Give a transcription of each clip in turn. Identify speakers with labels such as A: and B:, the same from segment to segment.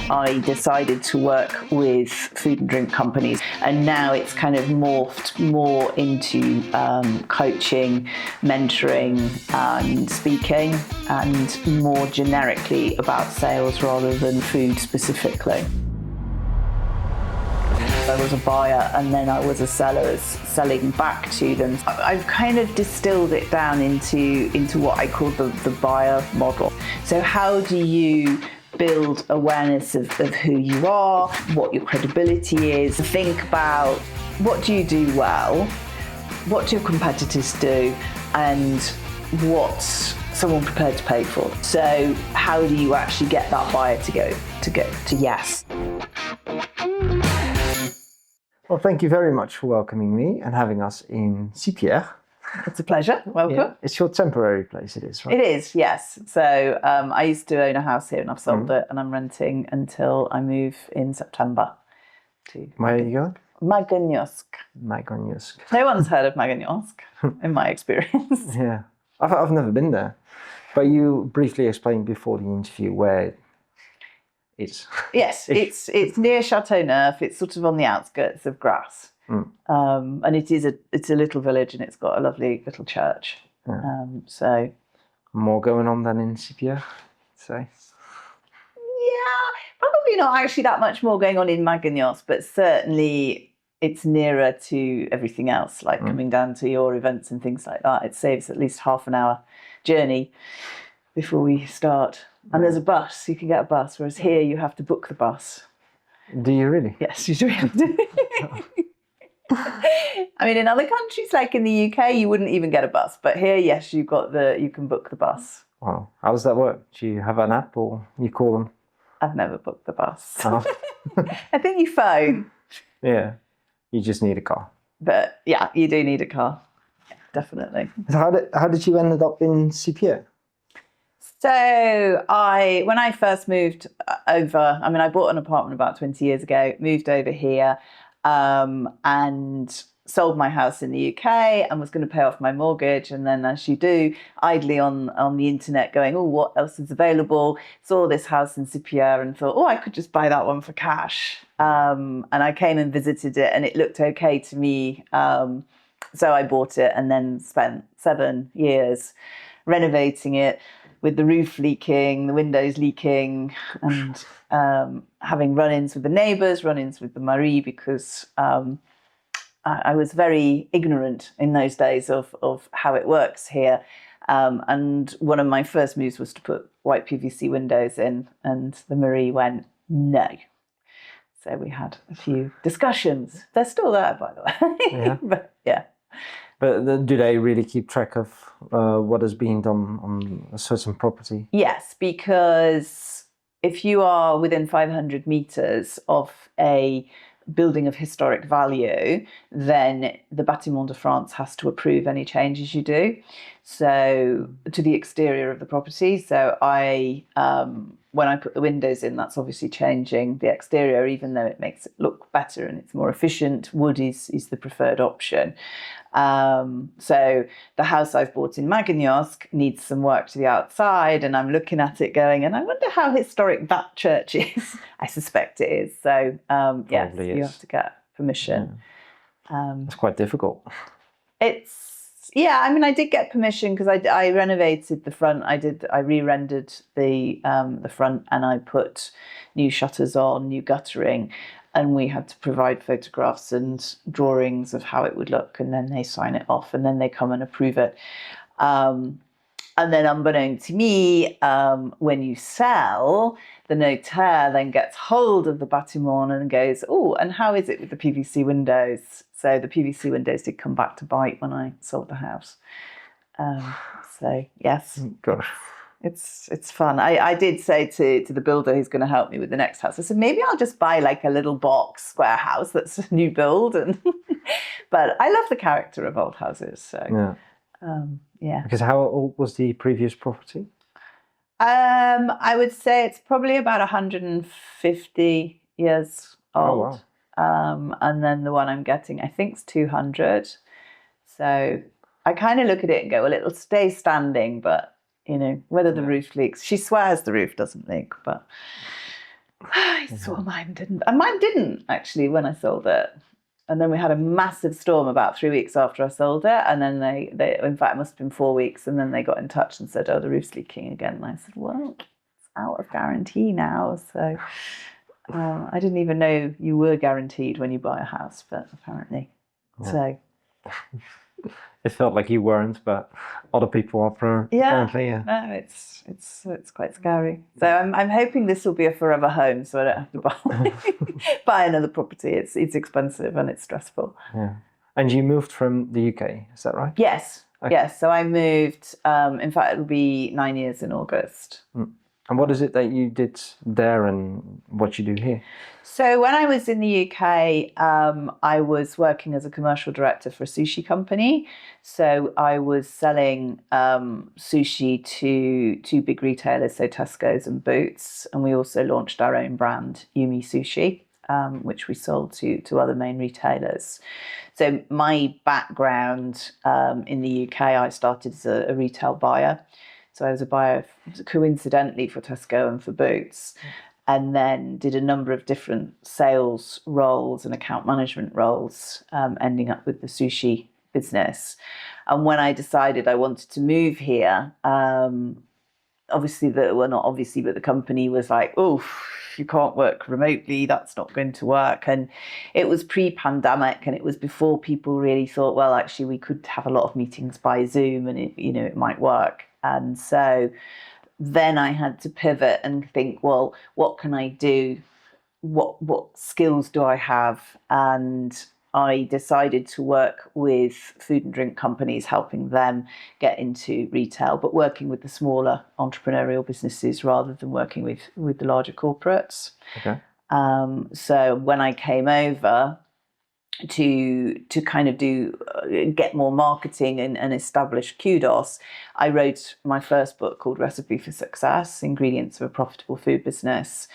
A: I decided to work with food and drink companies, and now it's kind of morphed more into coaching, mentoring and speaking, and more generically about sales rather than food specifically. I was a buyer and then I was a seller, selling back to them. I've kind of distilled it down into what I call the buyer model. So how do you build awareness of who you are, what your credibility is, think about what do you do well, what do your competitors do, and what's someone prepared to pay for. So how do you actually get that buyer to go to yes?
B: Well, thank you very much for welcoming me and having us in Sipierre.
A: It's a pleasure. Welcome. Yeah.
B: It's your temporary place, it is, right?
A: It is, yes. So I used to own a house here and I've sold it, and I'm renting until I move in September.
B: Where are you going?
A: Maganiosk.
B: Maganiosk.
A: No one's heard of Maganiosk, in my experience.
B: Yeah. I've never been there. But you briefly explained before the interview where it is.
A: Yes, it's near Châteauneuf. It's sort of on the outskirts of Grasse. And it's a little village, and it's got a lovely little church.
B: Yeah.
A: So
B: more going on than in Sipierre, say.
A: Yeah, probably not actually that much more going on in Maganiosk, but certainly it's nearer to everything else, like coming down to your events and things like that. It saves at least half an hour journey before we start. And there's a bus, you can get a bus, whereas here you have to book the bus.
B: Do you really?
A: Yes, you do have to. I mean, in other countries, like in the UK, you wouldn't even get a bus. But here, yes, you can book the bus.
B: Wow. How does that work? Do you have an app or you call them?
A: I've never booked the bus.
B: Oh.
A: I think you phone.
B: Yeah, you just need a car.
A: But yeah, you do need a car, yeah, definitely.
B: So how did you end up in Sipierre?
A: So when I first moved over, I mean, I bought an apartment about 20 years ago, moved over here, and sold my house in the UK and was going to pay off my mortgage. And then, as you do, idly on the internet going, oh, what else is available? Saw this house in Sipierre and thought, oh, I could just buy that one for cash. And I came and visited it and it looked okay to me. So I bought it and then spent 7 years renovating it, with the roof leaking, the windows leaking, and having run-ins with the neighbours, run-ins with the Marie, because I was very ignorant in those days of how it works here. And one of my first moves was to put white PVC windows in, and the Marie went, no. So we had a few discussions. They're still there, by the way.
B: Yeah.
A: But yeah.
B: But do they really keep track of what is being done on a certain property?
A: Yes, because if you are within 500 meters of a building of historic value, then the Bâtiment de France has to approve any changes you do. So to the exterior of the property. So when I put the windows in, that's obviously changing the exterior, even though it makes it look better and it's more efficient. Wood is the preferred option. So the house I've bought in Maganiosk needs some work to the outside, and I'm looking at it going, and I wonder how historic that church is. I suspect it is. So yes, you have to get permission.
B: Yeah. It's quite difficult.
A: I mean, I did get permission because I renovated the front. I re-rendered the front, and I put new shutters on, new guttering, and we had to provide photographs and drawings of how it would look, and then they sign it off, and then they come and approve it. And then, unbeknown to me, when you sell, the notaire then gets hold of the bâtiment and goes, oh, and how is it with the PVC windows? So the PVC windows did come back to bite when I sold the house. So yes,
B: Gosh.
A: It's fun. I did say to the builder who's going to help me with the next house, I said, maybe I'll just buy like a little box square house that's a new build. But I love the character of old houses. So yeah.
B: Because how old was the previous property?
A: I would say it's probably about 150 years old.
B: Oh, wow.
A: And then the one I'm getting, I think, is 200. So I kind of look at it and go, well, it'll stay standing, but, you know, whether the roof leaks. She swears the roof doesn't leak, but I saw mine didn't. And mine didn't actually when I sold it. And then we had a massive storm about 3 weeks after I sold it. And then they in fact, it must have been 4 weeks. And then they got in touch and said, oh, the roof's leaking again. And I said, well, it's out of guarantee now. So I didn't even know you were guaranteed when you buy a house, but apparently.
B: Yeah.
A: So
B: It felt like you weren't, but other people are apparently. Yeah.
A: No, it's quite scary. So I'm hoping this will be a forever home, so I don't have to buy another property. It's expensive and it's stressful.
B: Yeah. And you moved from the UK, is that right?
A: Yes.
B: Okay.
A: Yes. So I moved. In fact, it'll be 9 years in August.
B: And what is it that you did there and what you do here?
A: So when I was in the UK, I was working as a commercial director for a sushi company. So I was selling sushi to two big retailers, so Tesco's and Boots. And we also launched our own brand, Yumi Sushi, which we sold to other main retailers. So my background in the UK, I started as a retail buyer. So I was a buyer coincidentally for Tesco and for Boots, and then did a number of different sales roles and account management roles, ending up with the sushi business. And when I decided I wanted to move here, but the company was like, oh, you can't work remotely, that's not going to work. And it was pre-pandemic, and it was before people really thought, well, actually we could have a lot of meetings by Zoom and it might work. And so then I had to pivot and think, well, what can I do? What skills do I have? And I decided to work with food and drink companies, helping them get into retail, but working with the smaller entrepreneurial businesses rather than working with the larger corporates.
B: Okay.
A: So when I came over to kind of get more marketing and establish Kudos, I wrote my first book called Recipe for Success: Ingredients of a Profitable Food Business,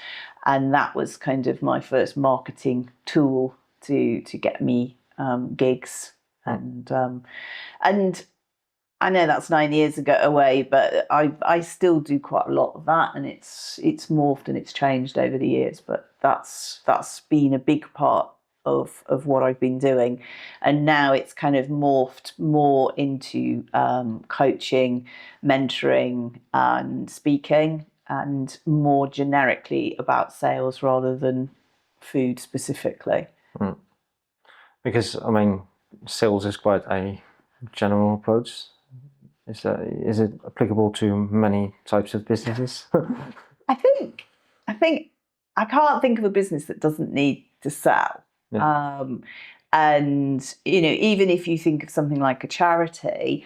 A: and that was kind of my first marketing tool to get me gigs. And I know that's 9 years away, but I still do quite a lot of that, and it's morphed and it's changed over the years. But that's been a big part of what I've been doing, and now it's kind of morphed more into coaching, mentoring, and speaking, and more generically about sales rather than food specifically.
B: Because I mean, sales is quite a general approach. Is it applicable to many types of businesses?
A: I think I can't think of a business that doesn't need to sell. Yeah. And even if you think of something like a charity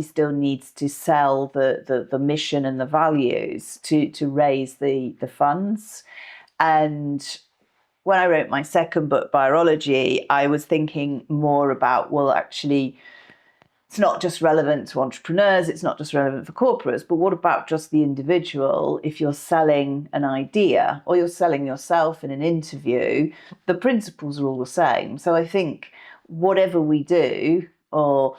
A: still needs to sell the mission and the values to raise the funds. And when I wrote my second book, Buyer-ology, I was thinking more about, well, actually, it's not just relevant to entrepreneurs, it's not just relevant for corporates, but what about just the individual? If you're selling an idea or you're selling yourself in an interview, the principles are all the same. So I think whatever we do, or,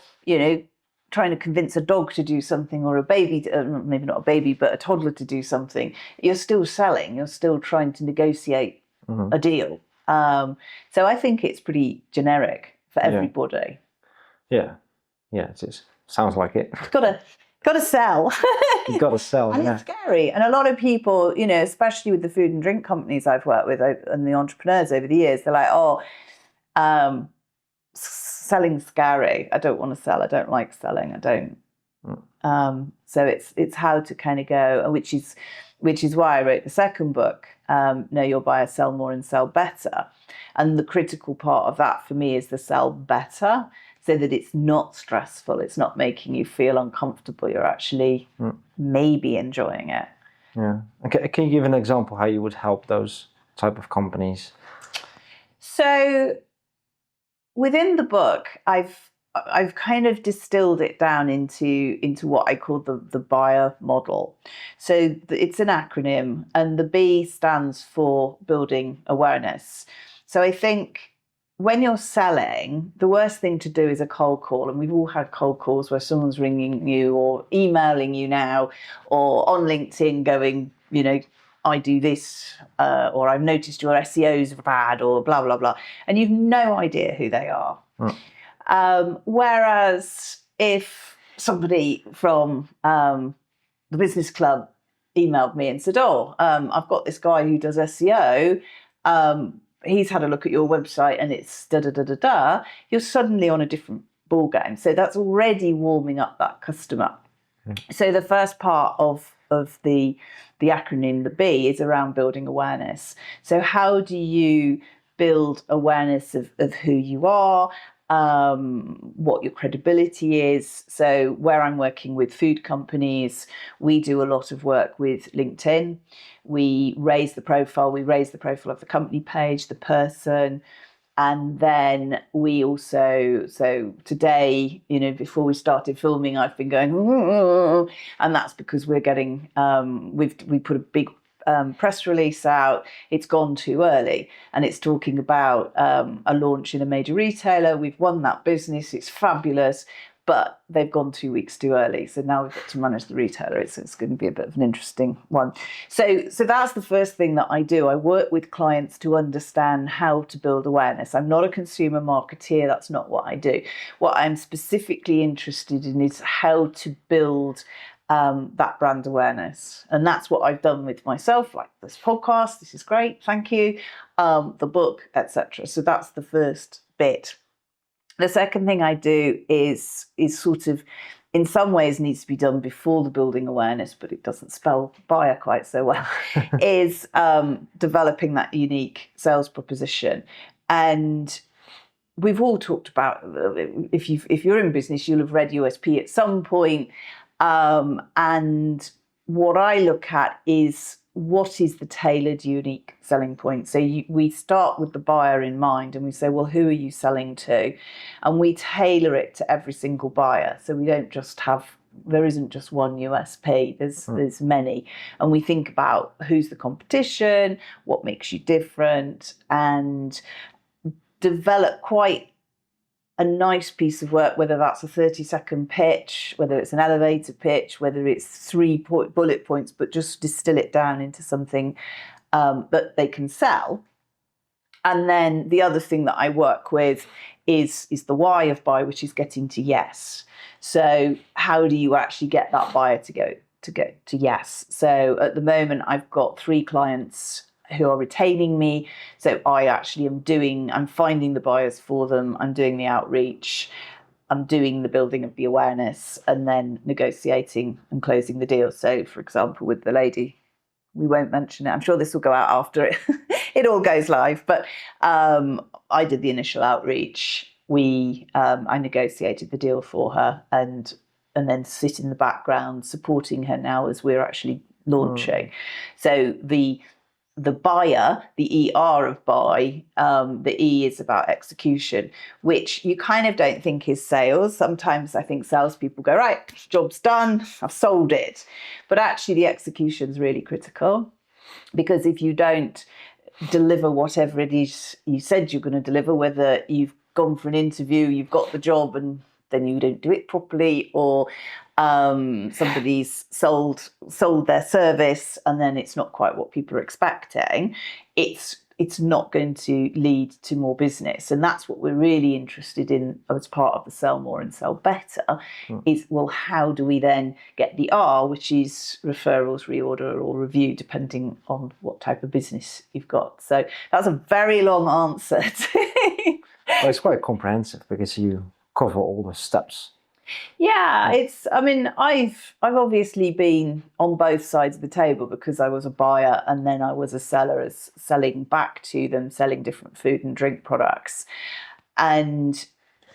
A: trying to convince a dog to do something, or a baby, maybe not a baby, but a toddler to do something, you're still selling, you're still trying to negotiate a deal. So I think it's pretty generic for everybody.
B: Yeah. Yeah, it is. Sounds like it.
A: Gotta sell.
B: You've got to sell,
A: and it's scary. And a lot of people, especially with the food and drink companies I've worked with and the entrepreneurs over the years, they're like, selling's scary. I don't want to sell. I don't like selling. I don't. So it's how to kind of go, which is why I wrote the second book, Know Your Buyer, Sell More and Sell Better. And the critical part of that for me is the sell better, so that it's not stressful, it's not making you feel uncomfortable, you're actually maybe enjoying it.
B: Yeah. Okay. Can you give an example how you would help those type of companies?
A: So within the book, I've kind of distilled it down into what I call the buyer model. So it's an acronym, and the B stands for building awareness. So I think when you're selling, the worst thing to do is a cold call. And we've all had cold calls where someone's ringing you or emailing you now, or on LinkedIn going, I do this, or I've noticed your SEOs are bad, or blah, blah, blah. And you've no idea who they are. Whereas if somebody from the business club emailed me and said, I've got this guy who does SEO. He's had a look at your website and it's da da da da da. You're suddenly on a different ball game. So that's already warming up that customer. So the first part of the acronym, the B, is around building awareness. So how do you build awareness of who you are, what your credibility is? So where I'm working with food companies, we do a lot of work with LinkedIn. We raise the profile of the company page, the person. And then we also, so today, before we started filming, I've been going, and that's because we're getting, we put a big press release out. It's gone too early, and it's talking about a launch in a major retailer. We've won that business. It's fabulous. But they've gone 2 weeks too early. So now we've got to manage the retailer. It's going to be a bit of an interesting one. So that's the first thing that I do. I work with clients to understand how to build awareness. I'm not a consumer marketeer. That's not what I do. What I'm specifically interested in is how to build that brand awareness. And that's what I've done with myself, like this podcast. This is great. Thank you. The book, etc. So that's the first bit. The second thing I do is sort of, in some ways, needs to be done before the building awareness, but it doesn't spell buyer quite so well, is developing that unique sales proposition. And we've all talked about, if you're in business, you'll have read USP at some point. And what I look at is, what is the tailored, unique selling point? So we start with the buyer in mind and we say, well, who are you selling to? And we tailor it to every single buyer. So we don't just there isn't just one USP, there's many. And we think about who's the competition, what makes you different, and develop quite a nice piece of work, whether that's a 30-second pitch, whether it's an elevator pitch, whether it's 3 bullet points, but just distill it down into something that they can sell. And then the other thing that I work with is the why of buy, which is getting to yes. So how do you actually get that buyer to get to yes? So at the moment, I've got 3 clients who are retaining me. So I actually I'm finding the buyers for them. I'm doing the outreach. I'm doing the building of the awareness, and then negotiating and closing the deal. So for example, with the lady, we won't mention it. I'm sure this will go out after it all goes live. But I did the initial outreach. I negotiated the deal for her, and then sit in the background supporting her now as we're actually launching. So the buyer, the ER of buy, the E is about execution, which you kind of don't think is sales. Sometimes I think salespeople go, right, job's done, I've sold it. But actually the execution is really critical, because if you don't deliver whatever it is you said you're going to deliver, whether you've gone for an interview, you've got the job, and then you don't do it properly, or somebody's sold their service and then it's not quite what people are expecting, it's not going to lead to more business. And that's what we're really interested in as part of the Sell More and Sell Better, is, well, how do we then get the R, which is referrals, reorder, or review, depending on what type of business you've got. So that's a very long answer.
B: Well, it's quite comprehensive because you cover all the steps.
A: Yeah, I've obviously been on both sides of the table, because I was a buyer and then I was a seller, as selling back to them, selling different food and drink products. And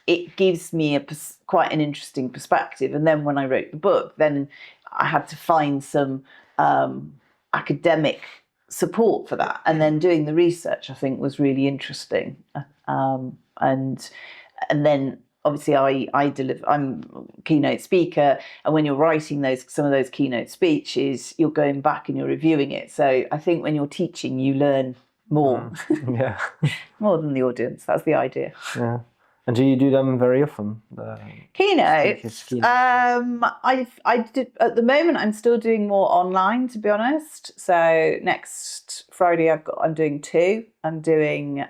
A: it gives me quite an interesting perspective. And then when I wrote the book, then I had to find some academic support for that. And then doing the research, I think, was really interesting. And then obviously I'm a keynote speaker, and when you're writing some of those keynote speeches, you're going back and you're reviewing it. So I think when you're teaching, you learn more,
B: Yeah.
A: more than the audience. That's the idea.
B: Yeah. And do you do them very often?
A: Keynotes. I did at the moment. I'm still doing more online, to be honest. So next Friday, I'm doing two. I'm doing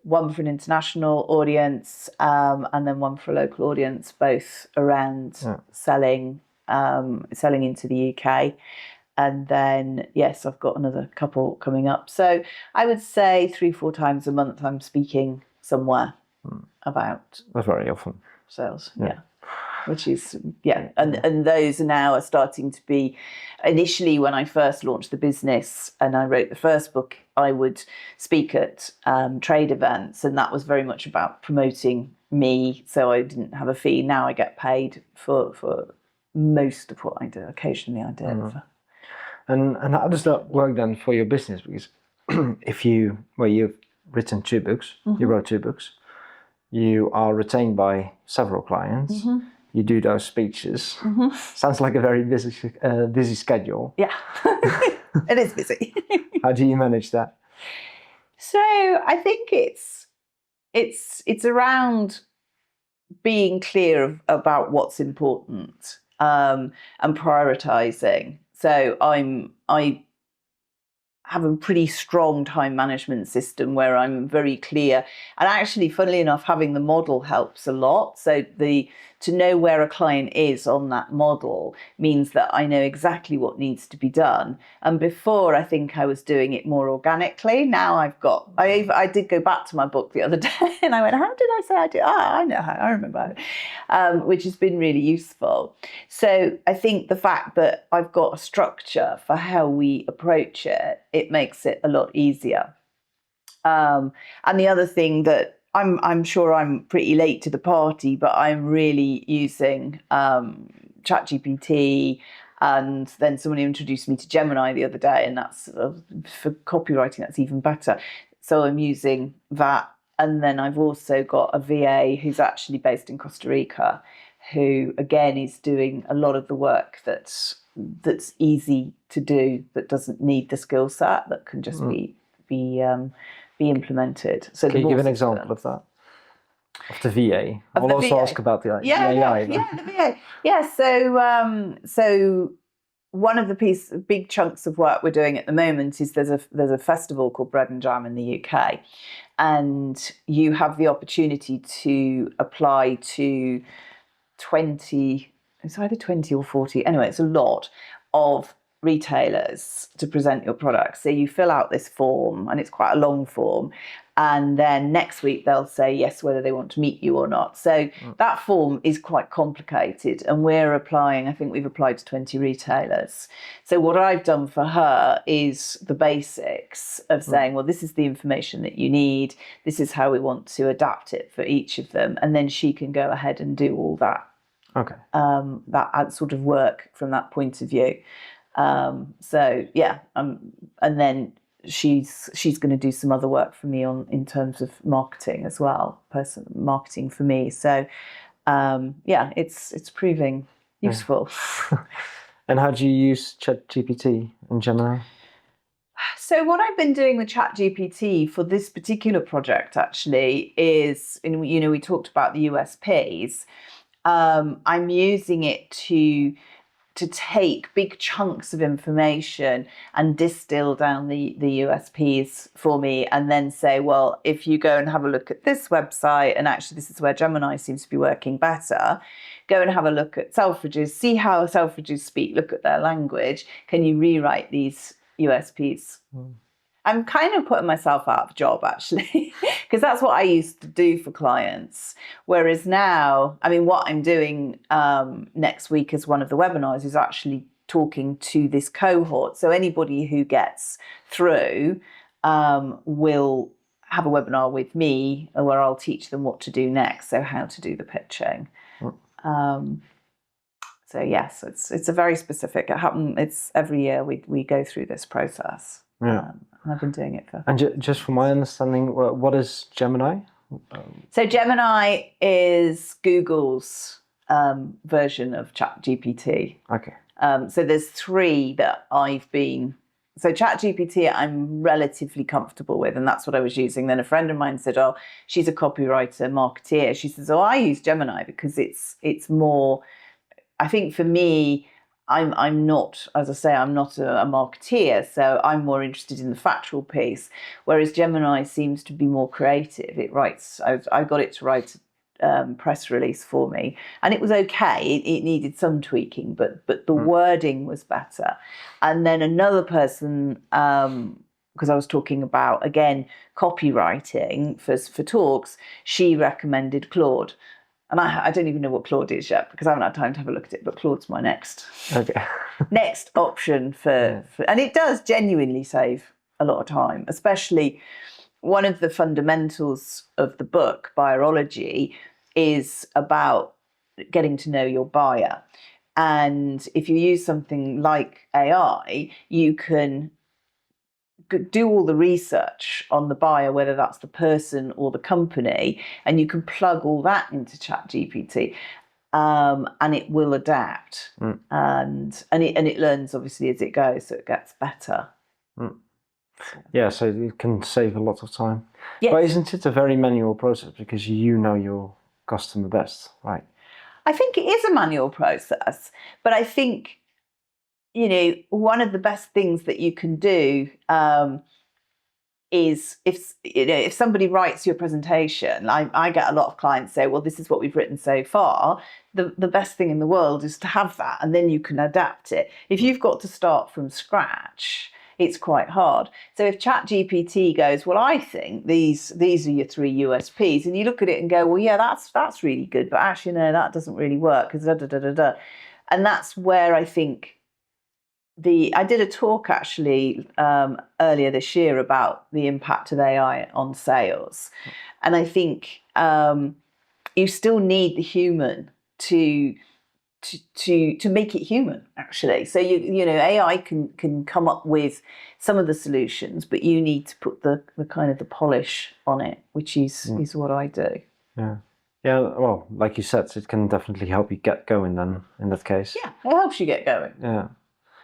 A: one for an international audience, and then one for a local audience, both around selling into the UK. And then, yes, I've got another couple coming up. So I would say 3-4 times a month I'm speaking somewhere about.
B: That's very often.
A: Sales, yeah. Which is, and those now are starting to be, initially when I first launched the business and I wrote the first book, I would speak at trade events, and that was very much about promoting me, so I didn't have a fee. Now I get paid for most of what I do. Occasionally I do it for.
B: And how does that work then for your business? Because you've written 2 books, you wrote 2 books, you are retained by several clients, you do those speeches. Sounds like a very busy schedule.
A: Yeah, it is busy.
B: How do you manage that?
A: So I think it's around being clear about what's important and prioritizing. So I have a pretty strong time management system where I'm very clear, and actually, funnily enough, having the model helps a lot. So to know where a client is on that model means that I know exactly what needs to be done. And before, I think I was doing it more organically. Now I did go back to my book the other day and I went, how did I say I do? I know how, I remember it, which has been really useful. So I think the fact that I've got a structure for how we approach it, it makes it a lot easier. And the other thing that I'm sure I'm pretty late to the party, but I'm really using ChatGPT, and then someone introduced me to Gemini the other day, and that's for copywriting, that's even better. So I'm using that, and then I've also got a VA who's actually based in Costa Rica, who again is doing a lot of the work that's easy to do, that doesn't need the skill set, that can just be implemented. So
B: can you give an example of that? Of the VA? I'll also ask about the AI.
A: The VA. Yeah, so one of the big chunks of work we're doing at the moment is there's a festival called Bread and Jam in the UK, and you have the opportunity to apply to 20, it's either 20 or 40, anyway, it's a lot of retailers to present your product. So you fill out this form, and it's quite a long form, and then next week they'll say yes whether they want to meet you or not. So that form is quite complicated, and I think we've applied to 20 retailers. So what I've done for her is the basics of saying, well, this is the information that you need, this is how we want to adapt it for each of them, and then she can go ahead and do all that.
B: Okay.
A: That sort of work from that point of view. So yeah, and then she's going to do some other work for me in terms of marketing as well, personal marketing for me. So yeah, it's proving useful.
B: And how do you use ChatGPT and Gemini?
A: So what I've been doing with ChatGPT for this particular project actually is, we talked about the USPs. I'm using it to take big chunks of information and distill down the USPs for me, and then say, well, if you go and have a look at this website, and actually this is where Gemini seems to be working better, go and have a look at Selfridges, see how Selfridges speak, look at their language. Can you rewrite these USPs? I'm kind of putting myself out of a job, actually, because that's what I used to do for clients. Whereas now, what I'm doing next week as one of the webinars is actually talking to this cohort. So anybody who gets through will have a webinar with me where I'll teach them what to do next, so how to do the pitching. So yes, it's a very specific. It's every year we go through this process.
B: Yeah.
A: And I've been doing it for.
B: And just from my understanding, what is Gemini?
A: So Gemini is Google's version of ChatGPT.
B: Okay.
A: So there's 3 that I've been So ChatGPT, I'm relatively comfortable with, and that's what I was using. Then a friend of mine said, "Oh, she's a copywriter, marketeer." She says, "Oh, I use Gemini because it's more." I think for me, I'm not, as I say, I'm not a marketeer, so I'm more interested in the factual piece. Whereas Gemini seems to be more creative. It writes. I got it to write press release for me, and it was okay. It needed some tweaking, but the wording was better. And then another person, because I was talking about again copywriting for talks, she recommended Claude. And I don't even know what Claude is yet because I haven't had time to have a look at it. But Claude's my next option for, and it does genuinely save a lot of time. Especially one of the fundamentals of the book, Buyer-ology, is about getting to know your buyer. And if you use something like AI, you can do all the research on the buyer, whether that's the person or the company, and you can plug all that into ChatGPT, and it will adapt, and it learns obviously as it goes, so it gets better.
B: Yeah, so it can save a lot of time.
A: Yes.
B: But isn't it a very manual process because you know your customer best, right?
A: I think it is a manual process, but I think, one of the best things that you can do is if somebody writes your presentation, I get a lot of clients say, well, this is what we've written so far. The best thing in the world is to have that, and then you can adapt it. If you've got to start from scratch, it's quite hard. So if ChatGPT goes, well, I think these are your 3 USPs, and you look at it and go, well, yeah, that's really good, but actually no, that doesn't really work because da da da da da, and that's where I think. I did a talk actually earlier this year about the impact of AI on sales, and I think you still need the human to make it human actually. So AI can come up with some of the solutions, but you need to put the kind of the polish on it, which is what I do.
B: Yeah, well, like you said, it can definitely help you get going then in that case.
A: Yeah, it helps you get going.
B: Yeah.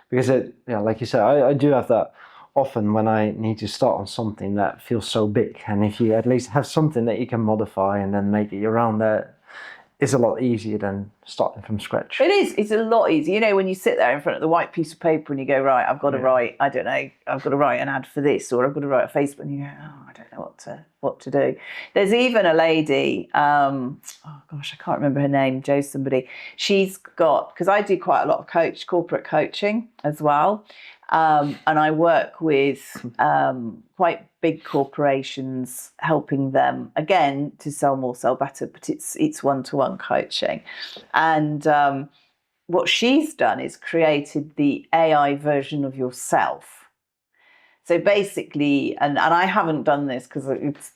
B: Because like you said, I do have that often when I need to start on something that feels so big. And if you at least have something that you can modify and then make it around that, it's a lot easier than starting from scratch.
A: It is. It's a lot easier. When you sit there in front of the white piece of paper and you go, right, I've got to write, I don't know, I've got to write an ad for this, or I've got to write a Facebook, and you go, oh, I don't know what to do. There's even a lady, oh gosh, I can't remember her name, Jo somebody. She's got, because I do quite a lot of corporate coaching as well. And I work with quite big corporations, helping them again to sell more, sell better. But it's one-to-one coaching, and what she's done is created the AI version of yourself. So basically, and I haven't done this because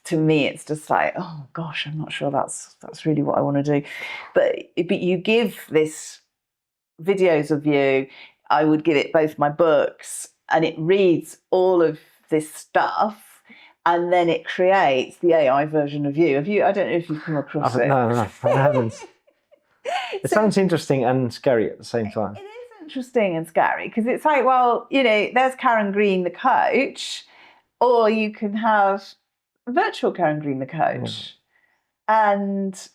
A: to me it's just like, oh gosh, I'm not sure that's really what I want to do. But you give this videos of you. I would give it both my books, and it reads all of this stuff, and then it creates the AI version of you. I don't know if you've come across it.
B: No, I haven't. It sounds interesting and scary at the same time.
A: It is interesting and scary because it's like, well, there's Karen Green, the coach, or you can have virtual Karen Green, the coach. And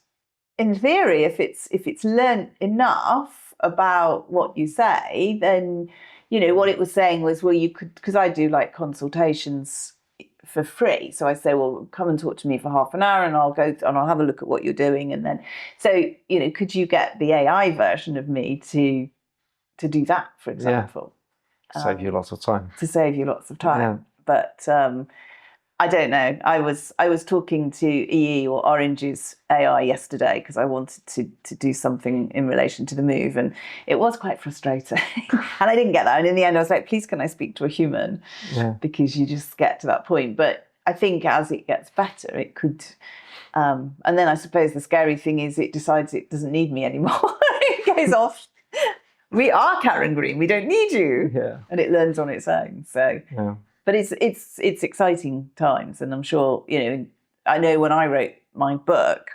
A: in theory, if it's learned enough about what you say, then what it was saying was, well, you could, because I do like consultations for free, so I say, well, come and talk to me for half an hour and I'll have a look at what you're doing, and then could you get the AI version of me to do that, for example?
B: Save you lots of time.
A: To save you lots of time. But I don't know. I was talking to EE or Orange's AI yesterday because I wanted to do something in relation to the move, and it was quite frustrating. And I didn't get that. And in the end, I was like, please, can I speak to a human? Because you just get to that point. But I think as it gets better, it could. And then I suppose the scary thing is it decides it doesn't need me anymore. It goes off. We are Karen Green. We don't need you.
B: Yeah.
A: And it learns on its own. So.
B: Yeah.
A: But it's exciting times, and I'm sure I know when I wrote my book,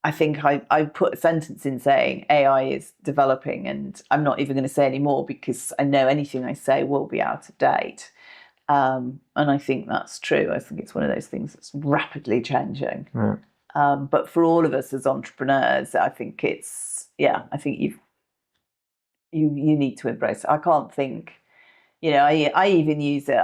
A: I think I put a sentence in saying AI is developing, and I'm not even going to say any more because I know anything I say will be out of date. And I think that's true. I think it's one of those things that's rapidly changing.
B: Yeah.
A: But for all of us as entrepreneurs, I think I think you need to embrace it. I can't think, I even use it.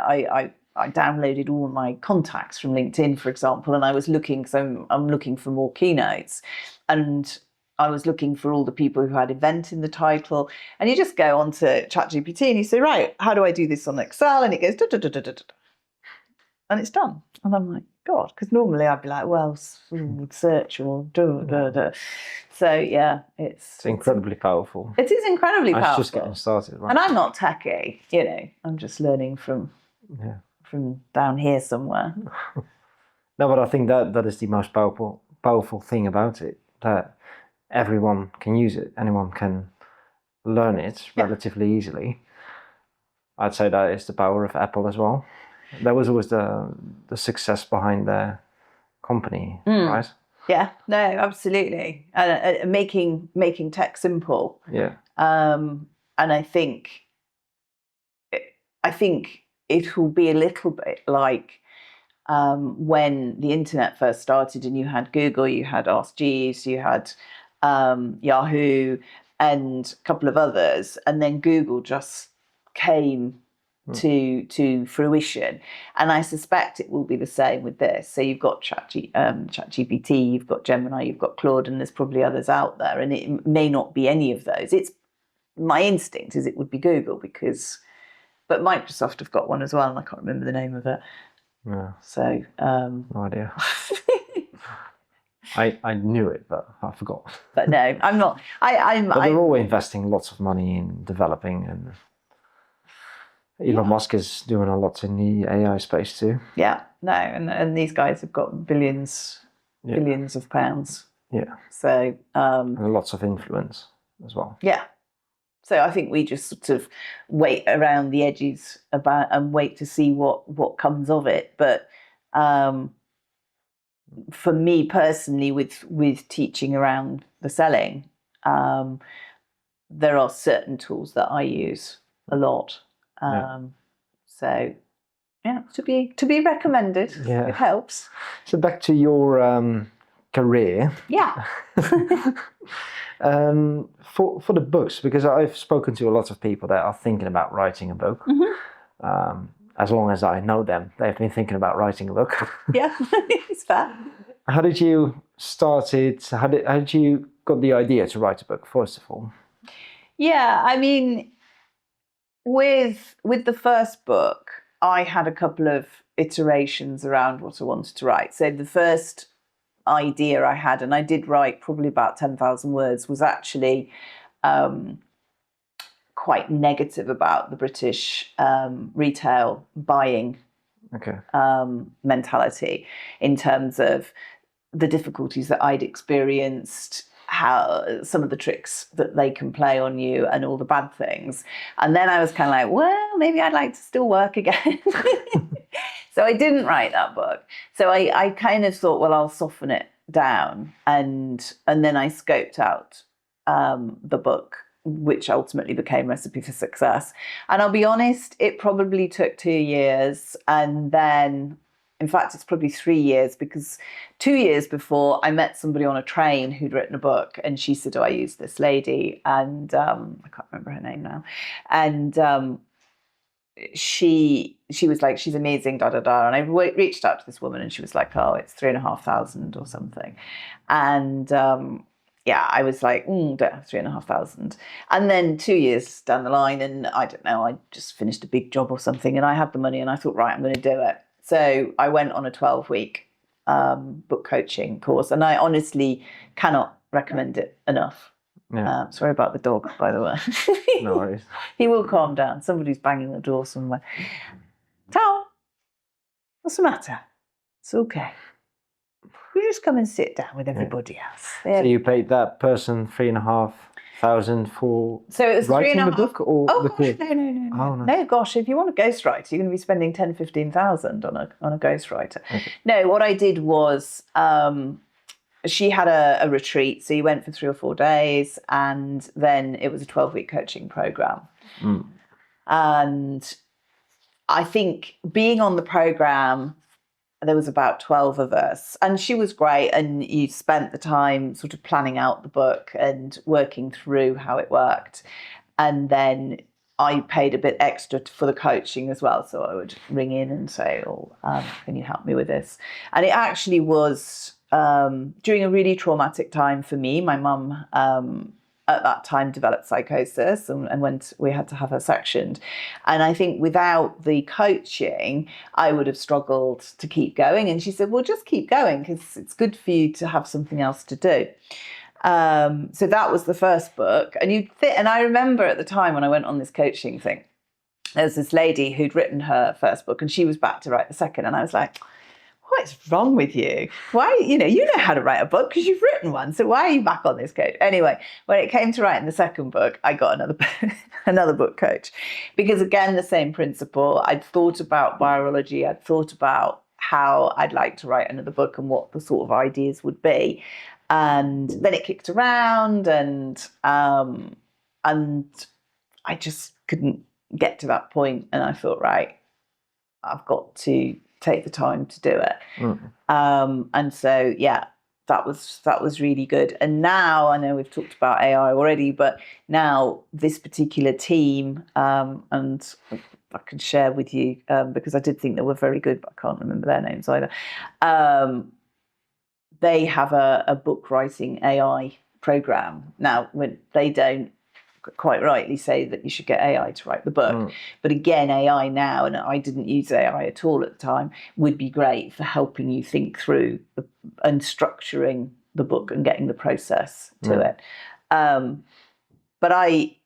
A: I downloaded all my contacts from LinkedIn, for example, and I was looking, so I'm looking for more keynotes, and I was looking for all the people who had event in the title, and you just go onto ChatGPT and you say, right, how do I do this on Excel? And it goes, da, da, da, da, da, da, and it's done. And I'm like, God, because normally I'd be like, well, search or da, da, da. So yeah,
B: It's incredibly powerful.
A: It is incredibly powerful.
B: It's just getting started, right?
A: And I'm not techie, I'm just learning from down here somewhere.
B: No, but I think that is the most powerful thing about it, that everyone can use it. Anyone can learn it relatively easily. I'd say that is the power of Apple as well. That was always the success behind their company, right?
A: Yeah, no, absolutely. Making tech simple.
B: Yeah.
A: And I think it will be a little bit like when the internet first started and you had Google, you had Ask Jeeves, you had Yahoo and a couple of others, and then Google just came to fruition. And I suspect it will be the same with this. So you've got ChatGPT, you've got Gemini, you've got Claude, and there's probably others out there, and it may not be any of those. It's my instinct is it would be Google, but Microsoft have got one as well, and I can't remember the name of it.
B: Yeah.
A: So
B: no idea. I knew it, but I forgot.
A: But no, I'm not.
B: But they're all investing lots of money in developing, and Elon Musk is doing a lot in the AI space too.
A: Yeah, no, and these guys have got billions of pounds.
B: Yeah.
A: So
B: and lots of influence as well.
A: Yeah. So I think we just sort of wait around the edges and wait to see what comes of it. But for me personally, with teaching around the selling, there are certain tools that I use a lot. So yeah, to be recommended.
B: Yeah.
A: It helps.
B: So back to your career.
A: Yeah.
B: For the books, because I've spoken to a lot of people that are thinking about writing a book.
A: Mm-hmm.
B: As long as I know them, they've been thinking about writing a book.
A: Yeah, it's fair.
B: How did you start it? How did you got the idea to write a book, first of all?
A: Yeah, I mean, with the first book, I had a couple of iterations around what I wanted to write. So the first idea I had, and I did write probably about 10,000 words, was actually quite negative about the British retail buying mentality, in terms of the difficulties that I'd experienced, how some of the tricks that they can play on you, and all the bad things. And then I was kind of like, well, maybe I'd like to still work again. So I didn't write that book. So I kind of thought, well, I'll soften it down, and then I scoped out the book, which ultimately became Recipe for Success. And I'll be honest, it probably took 2 years, and then, in fact, it's probably 3 years, because 2 years before I met somebody on a train who'd written a book, and she said, oh, I use this lady, and I can't remember her name now, and she was like, she's amazing, da da da. And I reached out to this woman, and she was like, oh, it's 3,500 or something. And I was like, don't have 3,500. And then 2 years down the line, and I don't know, I just finished a big job or something, and I had the money, and I thought, right, I'm going to do it. So I went on a 12-week book coaching course, and I honestly cannot recommend it enough.
B: Yeah.
A: Sorry about the dog, by the way.
B: No worries.
A: He will calm down. Somebody's banging the door somewhere. Tao, what's the matter? It's okay. You just come and sit down with everybody else.
B: So you paid that person 3,500 for writing the book, or
A: the
B: course?
A: No. Oh, no, gosh, if you want a ghostwriter, you're going to be spending 10,000-15,000 on a ghostwriter. Okay. No, what I did was she had a retreat. So you went for 3 or 4 days, and then it was a 12-week coaching program. And I think being on the program, there was about 12 of us, and she was great. And you spent the time sort of planning out the book and working through how it worked. And then I paid a bit extra for the coaching as well. So I would ring in and say, can you help me with this? And it actually was during a really traumatic time for me. My mum at that time developed psychosis and we had to have her sectioned. And I think without the coaching, I would have struggled to keep going. And she said, well, just keep going because it's good for you to have something else to do. So that was the first book. And I remember at the time when I went on this coaching thing, there was this lady who'd written her first book and she was back to write the second. And I was like, what's wrong with you? Why, you know how to write a book because you've written one. So why are you back on this coach? Anyway, when it came to writing the second book, I got another book coach because again, the same principle. I'd thought about Buyer-ology. I'd thought about how I'd like to write another book and what the sort of ideas would be. And then it kicked around and I just couldn't get to that point. And I thought, right, I've got to take the time to do it. And so, yeah, that was really good. And now I know we've talked about AI already, but now this particular team, and I can share with you because I did think they were very good, but I can't remember their names either. They have a book writing AI program. Now, when they don't quite rightly say that you should get AI to write the book. But again, AI now, and I didn't use AI at all at the time, would be great for helping you think through and structuring the book and getting the process to it. But I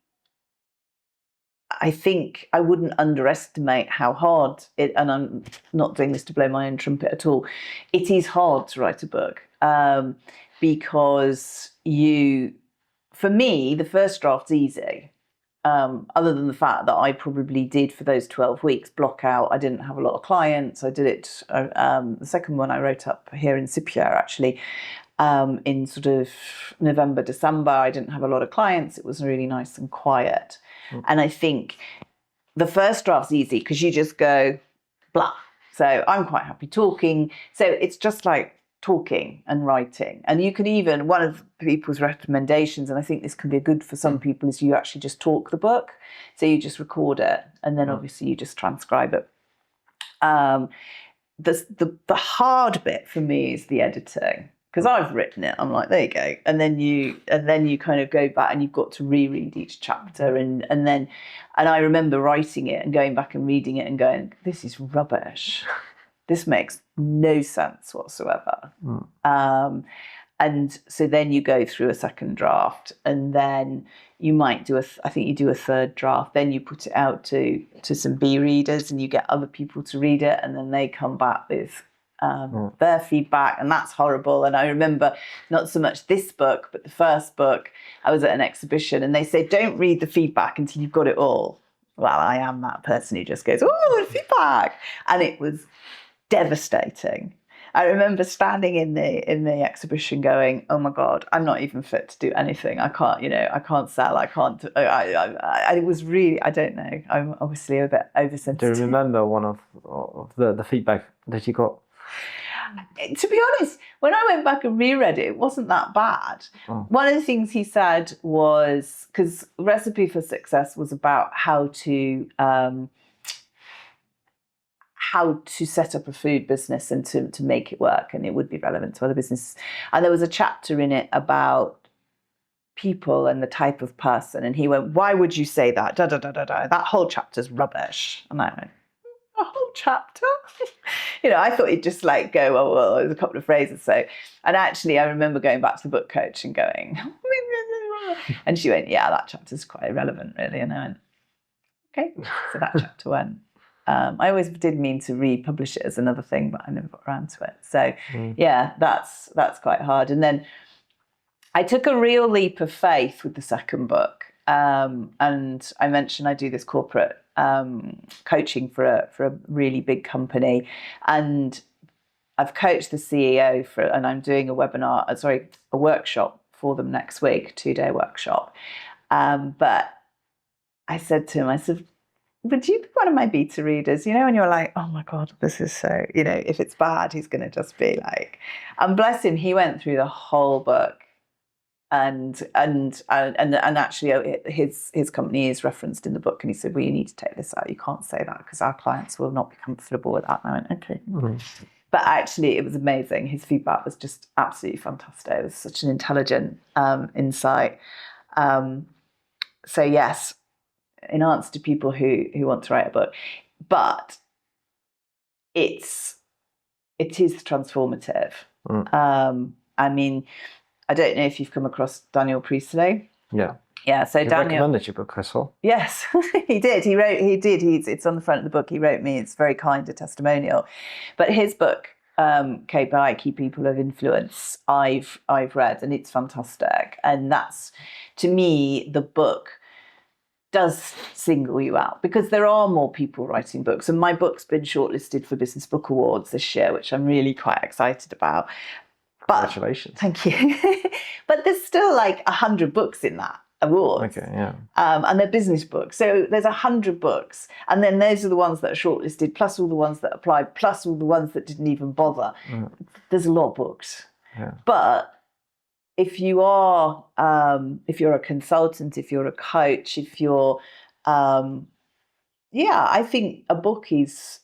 A: think I wouldn't underestimate how hard it, and I'm not doing this to blow my own trumpet at all, it is hard to write a book because for me, the first draft's easy, other than the fact that I probably did for those 12 weeks block out. I didn't have a lot of clients. I did it, the second one I wrote up here in Scipio actually, in sort of November, December. I didn't have a lot of clients. It was really nice and quiet. And I think the first draft's easy because you just go blah. So I'm quite happy talking. So it's just like talking and writing. And you can even, one of people's recommendations, and I think this can be good for some people, is you actually just talk the book. So you just record it and then obviously you just transcribe it. The hard bit for me is the editing. Because I've written it, I'm like, there you go, and then you kind of go back and you've got to reread each chapter, and I remember writing it and going back and reading it and going, this is rubbish, this makes no sense whatsoever. And so then you go through a second draft, and then you might do I think you do a third draft, then you put it out to some B readers, and you get other people to read it, and then they come back with their feedback, and that's horrible. And I remember not so much this book, but the first book, I was at an exhibition and they said, don't read the feedback until you've got it all. Well, I am that person who just goes, oh, feedback. And it was devastating. I remember standing in the exhibition going, oh my God, I'm not even fit to do anything. I can't, I can't sell. I can't, it was really, I don't know. I'm obviously a bit oversensitive.
B: Do you remember one of the feedback that you got?
A: To be honest, when I went back and reread it, it wasn't that bad. One of the things he said was, because Recipe for Success was about how to set up a food business and to make it work, and it would be relevant to other businesses. And there was a chapter in it about people and the type of person, and he went, why would you say that? Da, da, da, da, da. That whole chapter's rubbish. And I went, a whole chapter? I thought he'd just like go, oh, well, there's a couple of phrases. So, and actually I remember going back to the book coach and going, and she went, yeah, that chapter's quite irrelevant really. And I went, okay. So that chapter went. I always did mean to republish it as another thing, but I never got around to it. So yeah, that's quite hard. And then I took a real leap of faith with the second book. And I mentioned I do this corporate coaching for a really big company, and I've coached the CEO and I'm doing a workshop for them next week, 2-day workshop. But I said to him, I said, would you be one of my beta readers? And you're like, oh my God, this is so, if it's bad, he's going to just be like, and bless him, he went through the whole book. And actually his company is referenced in the book, and he said, well, you need to take this out. You can't say that because our clients will not be comfortable with that. And I went, okay. Mm-hmm. But actually it was amazing. His feedback was just absolutely fantastic. It was such an intelligent insight. So yes, in answer to people who want to write a book, but it is transformative. I mean, I don't know if you've come across Daniel Priestley. Yeah. So Daniel
B: recommended your book, I saw.
A: Yes, he did. It's on the front of the book. He wrote me. It's very kind, a testimonial. But his book, Key People of Influence, I've read, and it's fantastic. And that's, to me, the book does single you out, because there are more people writing books, and my book's been shortlisted for Business Book Awards this year, which I'm really quite excited about.
B: Congratulations.
A: Thank you. But there's still like 100 books in that award.
B: Okay, yeah.
A: And they're business books. So there's 100 books. And then those are the ones that are shortlisted, plus all the ones that applied, plus all the ones that didn't even bother. There's a lot of books.
B: Yeah.
A: But if you are, if you're a consultant, if you're a coach, if you're, I think a book is,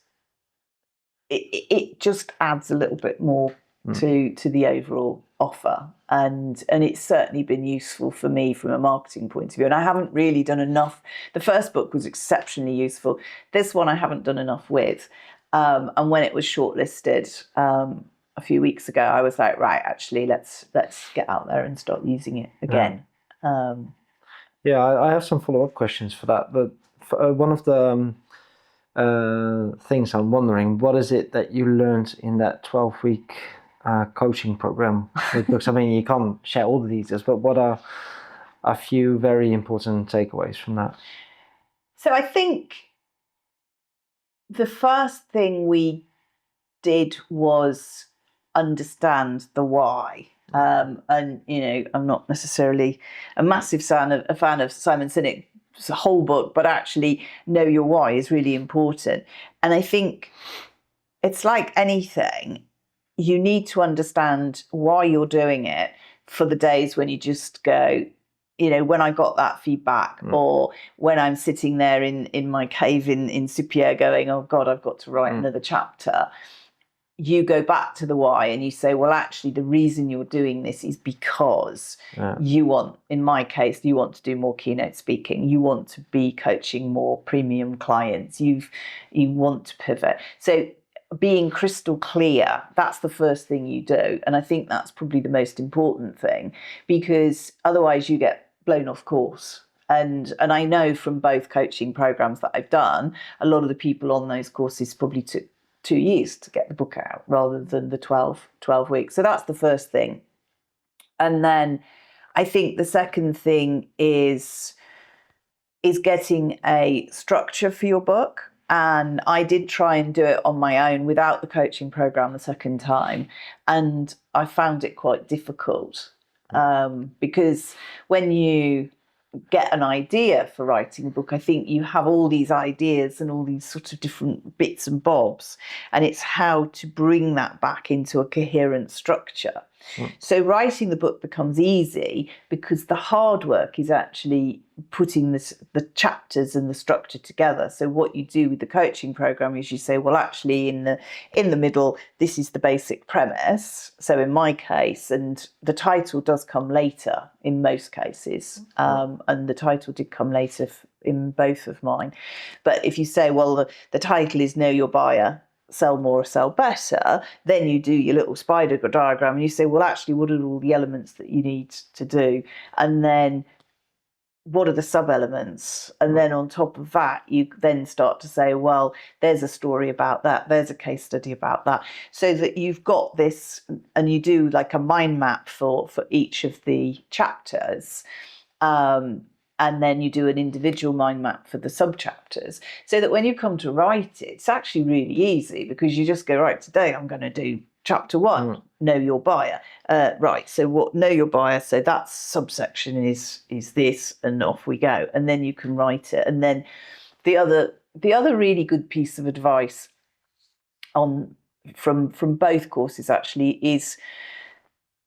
A: it just adds a little bit more to the overall offer, and it's certainly been useful for me from a marketing point of view. And I haven't really done enough. The first book was exceptionally useful. This one I haven't done enough with. And when it was shortlisted a few weeks ago, I was like, right, actually, let's get out there and start using it again.
B: I have some follow-up questions for that. But one of the things I'm wondering, what is it that you learned in that 12-week coaching program with books? I mean, you can't share all the details, but what are a few very important takeaways from that?
A: So I think the first thing we did was understand the why. And I'm not necessarily a massive fan of Simon Sinek's whole book, but actually know your why is really important. And I think it's like anything, you need to understand why you're doing it for the days when you just go, when I got that feedback, or when I'm sitting there in my cave in Sipia going, oh God, I've got to write another chapter. You go back to the why and you say, well, actually, the reason you're doing this is because you want, in my case, you want to do more keynote speaking. You want to be coaching more premium clients. You want to pivot. So being crystal clear, that's the first thing you do. And I think that's probably the most important thing, because otherwise you get blown off course. And I know from both coaching programs that I've done, a lot of the people on those courses probably took 2 years to get the book out rather than the 12 weeks. So that's the first thing. And then I think the second thing is getting a structure for your book. And I did try and do it on my own without the coaching program the second time. And I found it quite difficult because when you get an idea for writing a book, I think you have all these ideas and all these sort of different bits and bobs, and it's how to bring that back into a coherent structure. So writing the book becomes easy because the hard work is actually putting the chapters and the structure together. So what you do with the coaching program is you say, well, actually in the middle, this is the basic premise. So in my case, and the title does come later in most cases, and the title did come later in both of mine. But if you say, well, the title is Know Your Buyer, Sell More, Sell Better, then you do your little spider diagram and you say, well, actually, what are all the elements that you need to do? And then what are the sub-elements? And then on top of that, you then start to say, well, there's a story about that. There's a case study about that. So that you've got this, and you do like a mind map for each of the chapters. And then you do an individual mind map for the sub-chapters, so that when you come to write it, it's actually really easy, because you just go, right, today I'm going to do chapter 1, know your buyer. Right. So what? Know your buyer. So that subsection is this, and off we go. And then you can write it. And then the other really good piece of advice from both courses actually is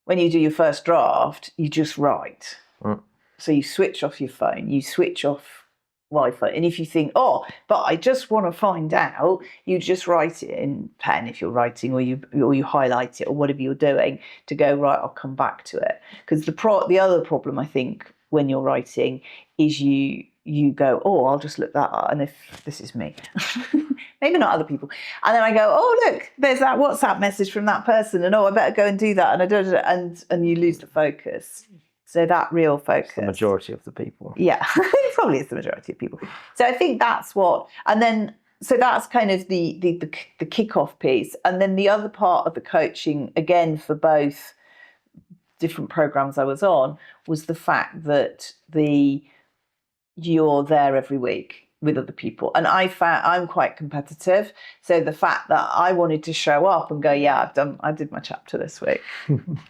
A: when you do your first draft, you just write. So you switch off your phone, you switch off Wi-Fi, and if you think, oh, but I just want to find out, you just write it in pen if you're writing, or you highlight it, or whatever you're doing, to go, right, I'll come back to it. Because the other problem, I think, when you're writing is you go, oh, I'll just look that up, and if this is me, maybe not other people, and then I go, oh, look, there's that WhatsApp message from that person, and oh, I better go and do that, and you lose the focus. So that real focus.
B: It's the majority of the people.
A: Yeah, probably it's the majority of people. So I think that's what, and then, so that's kind of the kickoff piece. And then the other part of the coaching, again, for both different programs I was on, was the fact that you're there every week with other people. And I found I'm quite competitive. So the fact that I wanted to show up and go, yeah, I did my chapter this week.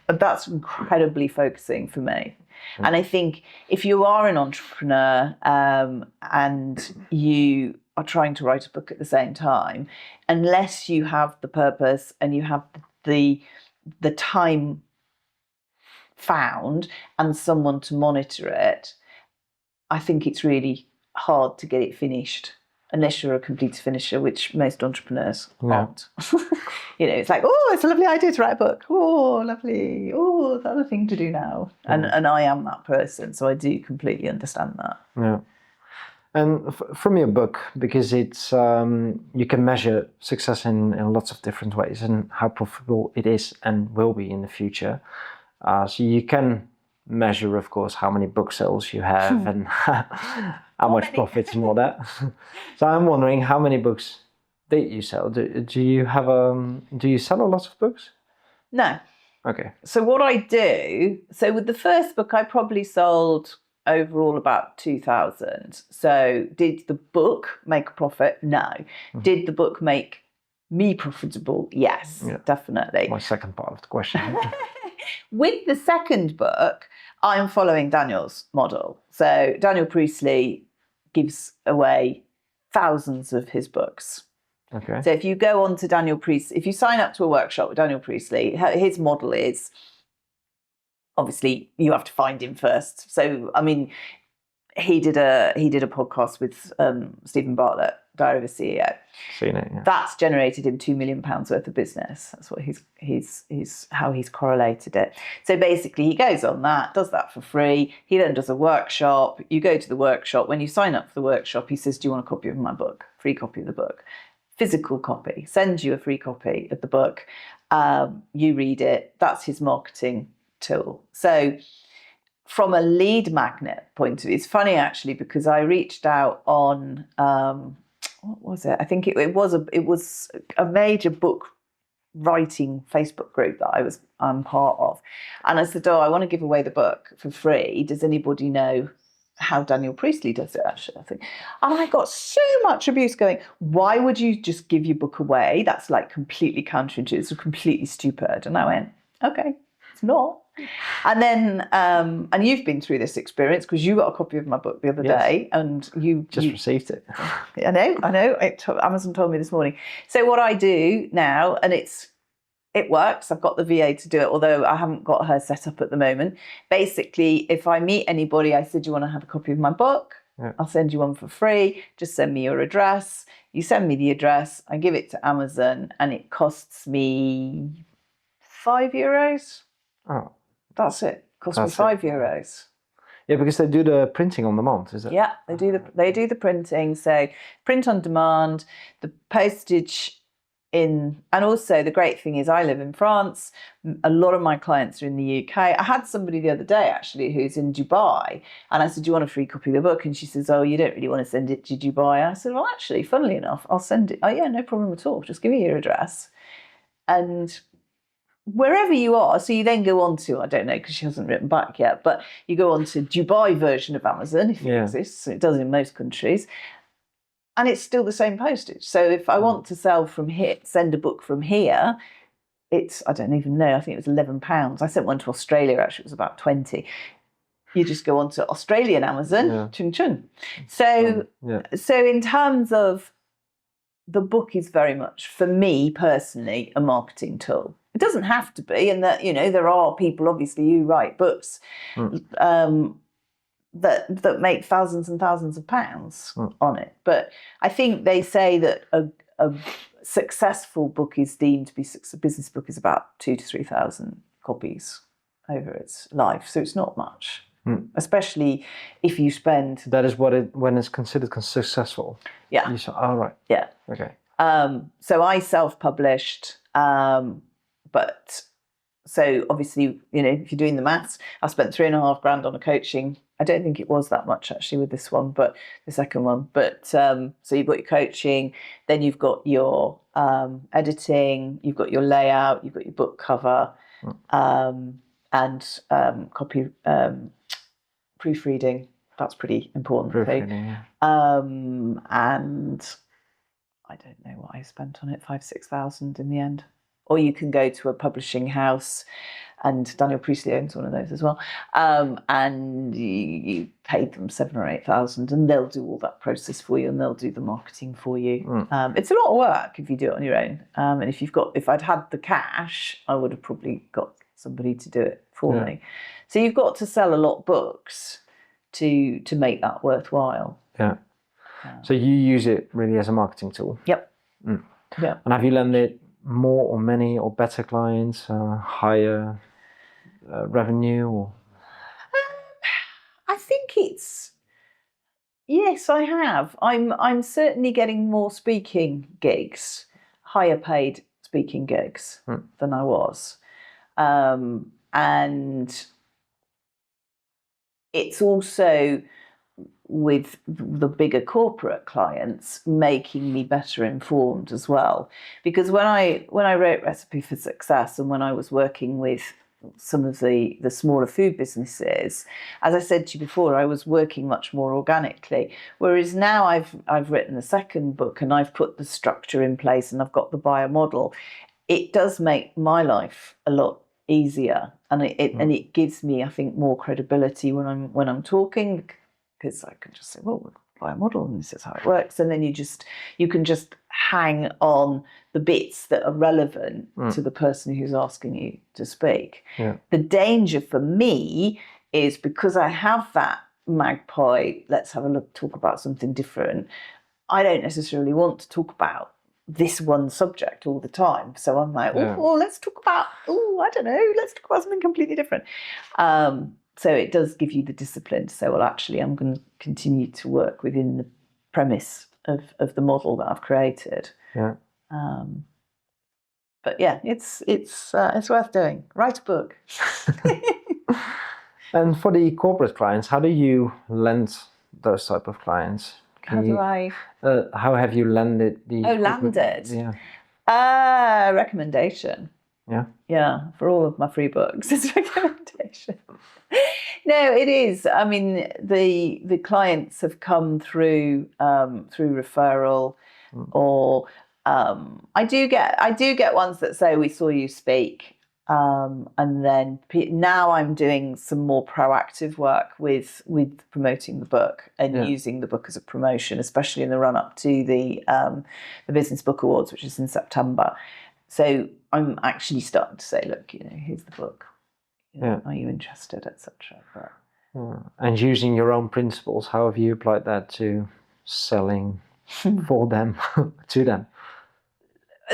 A: That's incredibly focusing for me. And I think if you are an entrepreneur and you are trying to write a book at the same time, unless you have the purpose and you have the time found and someone to monitor it, I think it's really hard to get it finished unless you're a complete finisher, which most entrepreneurs aren't. It's like, oh, it's a lovely idea to write a book. Oh, lovely. Oh, the other thing to do now. And I am that person, so I do completely understand that.
B: Yeah. And from your book, because it's you can measure success in lots of different ways and how profitable it is and will be in the future. So you can measure, of course, how many book sales you have and how much profits and all that. So I'm wondering, how many books did you sell? Do you sell a lot of books?
A: No.
B: Okay.
A: So what I do, so with the first book, I probably sold overall about 2,000. So did the book make a profit? No. Did the book make me profitable? Yes, definitely.
B: My second part of the question.
A: With the second book, I'm following Daniel's model. So Daniel Priestley gives away thousands of his books.
B: Okay.
A: So if you go on to Daniel Priestley, if you sign up to a workshop with Daniel Priestley, his model is, obviously you have to find him first. So, I mean, he did a podcast with Stephen Bartlett, Diary of a CEO.
B: Seen it, yeah.
A: That's generated him £2 million worth of business. That's what he's how he's correlated it. So basically, he goes on that, does that for free. He then does a workshop. You go to the workshop. When you sign up for the workshop, he says, "Do you want a copy of my book? Free copy of the book, physical copy. Sends you a free copy of the book. You read it. That's his marketing tool." So, from a lead magnet point of view, it's funny actually, because I reached out on what was it? I think it was a major book writing Facebook group that I'm part of, and I said, "Oh, I want to give away the book for free. Does anybody know how Daniel Priestley does it?" Actually, I think, and I got so much abuse going, "Why would you just give your book away? That's like completely counterintuitive. It's completely stupid." And I went, "Okay, it's not." And then, and you've been through this experience because you got a copy of my book the other day, and you
B: received it.
A: I know. Amazon told me this morning. So what I do now, and it works. I've got the VA to do it, although I haven't got her set up at the moment. Basically, if I meet anybody, I said, "Do you want to have a copy of my book? I'll send you one for free. Just send me your address." You send me the address. I give it to Amazon, and it costs me €5.
B: Oh.
A: That's it. Cost me €5.
B: Yeah, because they do the printing on demand, is it?
A: Yeah, they do the printing. So print on demand, the postage in, and also the great thing is I live in France. A lot of my clients are in the UK. I had somebody the other day actually who's in Dubai, and I said, "Do you want a free copy of the book?" And she says, "Oh, you don't really want to send it to Dubai." I said, "Well, actually, funnily enough, I'll send it." "Oh yeah, no problem at all. Just give me your address." And wherever you are, so you then go on to, I don't know, because she hasn't written back yet, but you go on to Dubai version of Amazon, if it exists. It does in most countries. And it's still the same postage. So if I want to sell from here, send a book from here, it's, I don't even know, I think it was £11. I sent one to Australia, actually, it was about 20. You just go onto Australian Amazon, chun chun. So, so in terms of, the book is very much, for me personally, a marketing tool. It doesn't have to be, and that, you know, there are people, obviously, who write books that make thousands and thousands of pounds on it. But I think they say that a successful book is deemed to be, a business book is about 2,000 to 3,000 copies over its life. So it's not much, especially if you spend.
B: That is when it's considered successful.
A: Yeah.
B: You say, oh, right.
A: Yeah.
B: Okay.
A: So I self-published, but so obviously, you know, if you're doing the maths, I spent £3,500 on a coaching. I don't think it was that much actually with this one, but the second one. But so you've got your coaching, then you've got your editing, you've got your layout, you've got your book cover, and copy proofreading. That's pretty important.
B: Proofreading,
A: yeah. And I don't know what I spent on it, 5,000 to 6,000 in the end. Or you can go to a publishing house, and Daniel Priestley owns one of those as well, and you paid them 7,000 or 8,000, and they'll do all that process for you, and they'll do the marketing for you. It's a lot of work if you do it on your own, and if I'd had the cash, I would have probably got somebody to do it for me. So you've got to sell a lot of books to make that worthwhile.
B: Yeah. So you use it really as a marketing tool.
A: Yep. Yeah.
B: And have you landed more or many or better clients, higher revenue? Or?
A: I think yes, I have. I'm certainly getting more speaking gigs, higher paid speaking gigs than I was, and it's also with the bigger corporate clients making me better informed as well. Because when I wrote Recipe for Success, and when I was working with some of the smaller food businesses, as I said to you before, I was working much more organically. Whereas now I've written the second book, and I've put the structure in place, and I've got the buyer model. It does make my life a lot easier, and it gives me, I think, more credibility when I'm talking. Because I can just say, well, we'll buy a model and this is how it works. And then you can just hang on the bits that are relevant to the person who's asking you to speak.
B: Yeah.
A: The danger for me is, because I have that magpie, let's have a look, talk about something different. I don't necessarily want to talk about this one subject all the time. So I'm like, let's talk about, I don't know, let's talk about something completely different. So it does give you the discipline to say, well, actually, I'm going to continue to work within the premise of the model that I've created.
B: Yeah.
A: But yeah, it's worth doing. Write a book.
B: And for the corporate clients, how do you land those type of clients? How have you landed the?
A: Landed.
B: Yeah.
A: Recommendation.
B: Yeah.
A: Yeah, for all of my free books, it's recommendation. No, it is. I mean, the clients have come through referral, or I do get ones that say, we saw you speak, and then now I'm doing some more proactive work with promoting the book and using the book as a promotion, especially in the run up to the Business Book Awards, which is in September. So I'm actually starting to say, look, here's the book. Are you interested, etc.
B: And using your own principles, how have you applied that to selling for them, to them?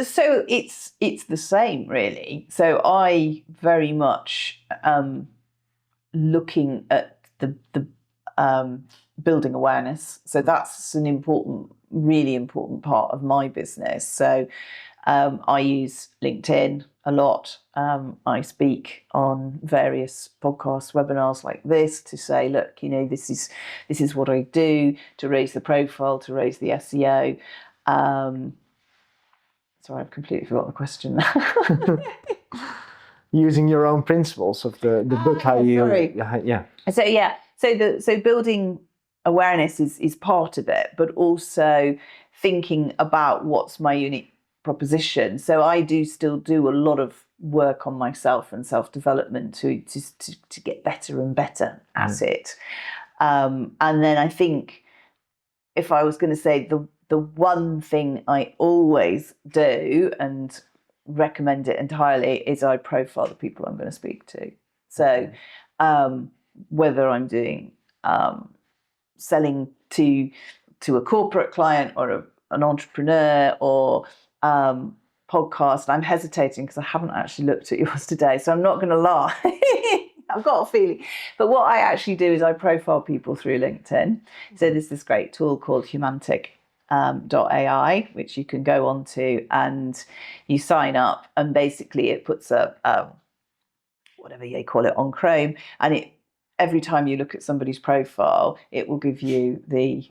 A: So it's the same, really. So I very much looking at the building awareness. So that's an really important part of my business. So I use LinkedIn a lot. I speak on various podcasts, webinars like this to say, look, this is what I do to raise the profile, to raise the SEO. Sorry, I've completely forgotten the question now.
B: Using your own principles of the book, how you...
A: Sorry.
B: Yeah.
A: So building awareness is part of it, but also thinking about what's my unique proposition. So I do still do a lot of work on myself and self-development to get better and better at it. And then I think if I was going to say the one thing I always do and recommend it entirely is I profile the people I'm going to speak to. So whether I'm doing selling to a corporate client or an entrepreneur or podcast, I'm hesitating because I haven't actually looked at yours today, so I'm not going to lie. I've got a feeling. But what I actually do is I profile people through LinkedIn. So there's this great tool called humantic.ai, which you can go onto and you sign up, and basically it puts a whatever you call it on Chrome, and it every time you look at somebody's profile, it will give you the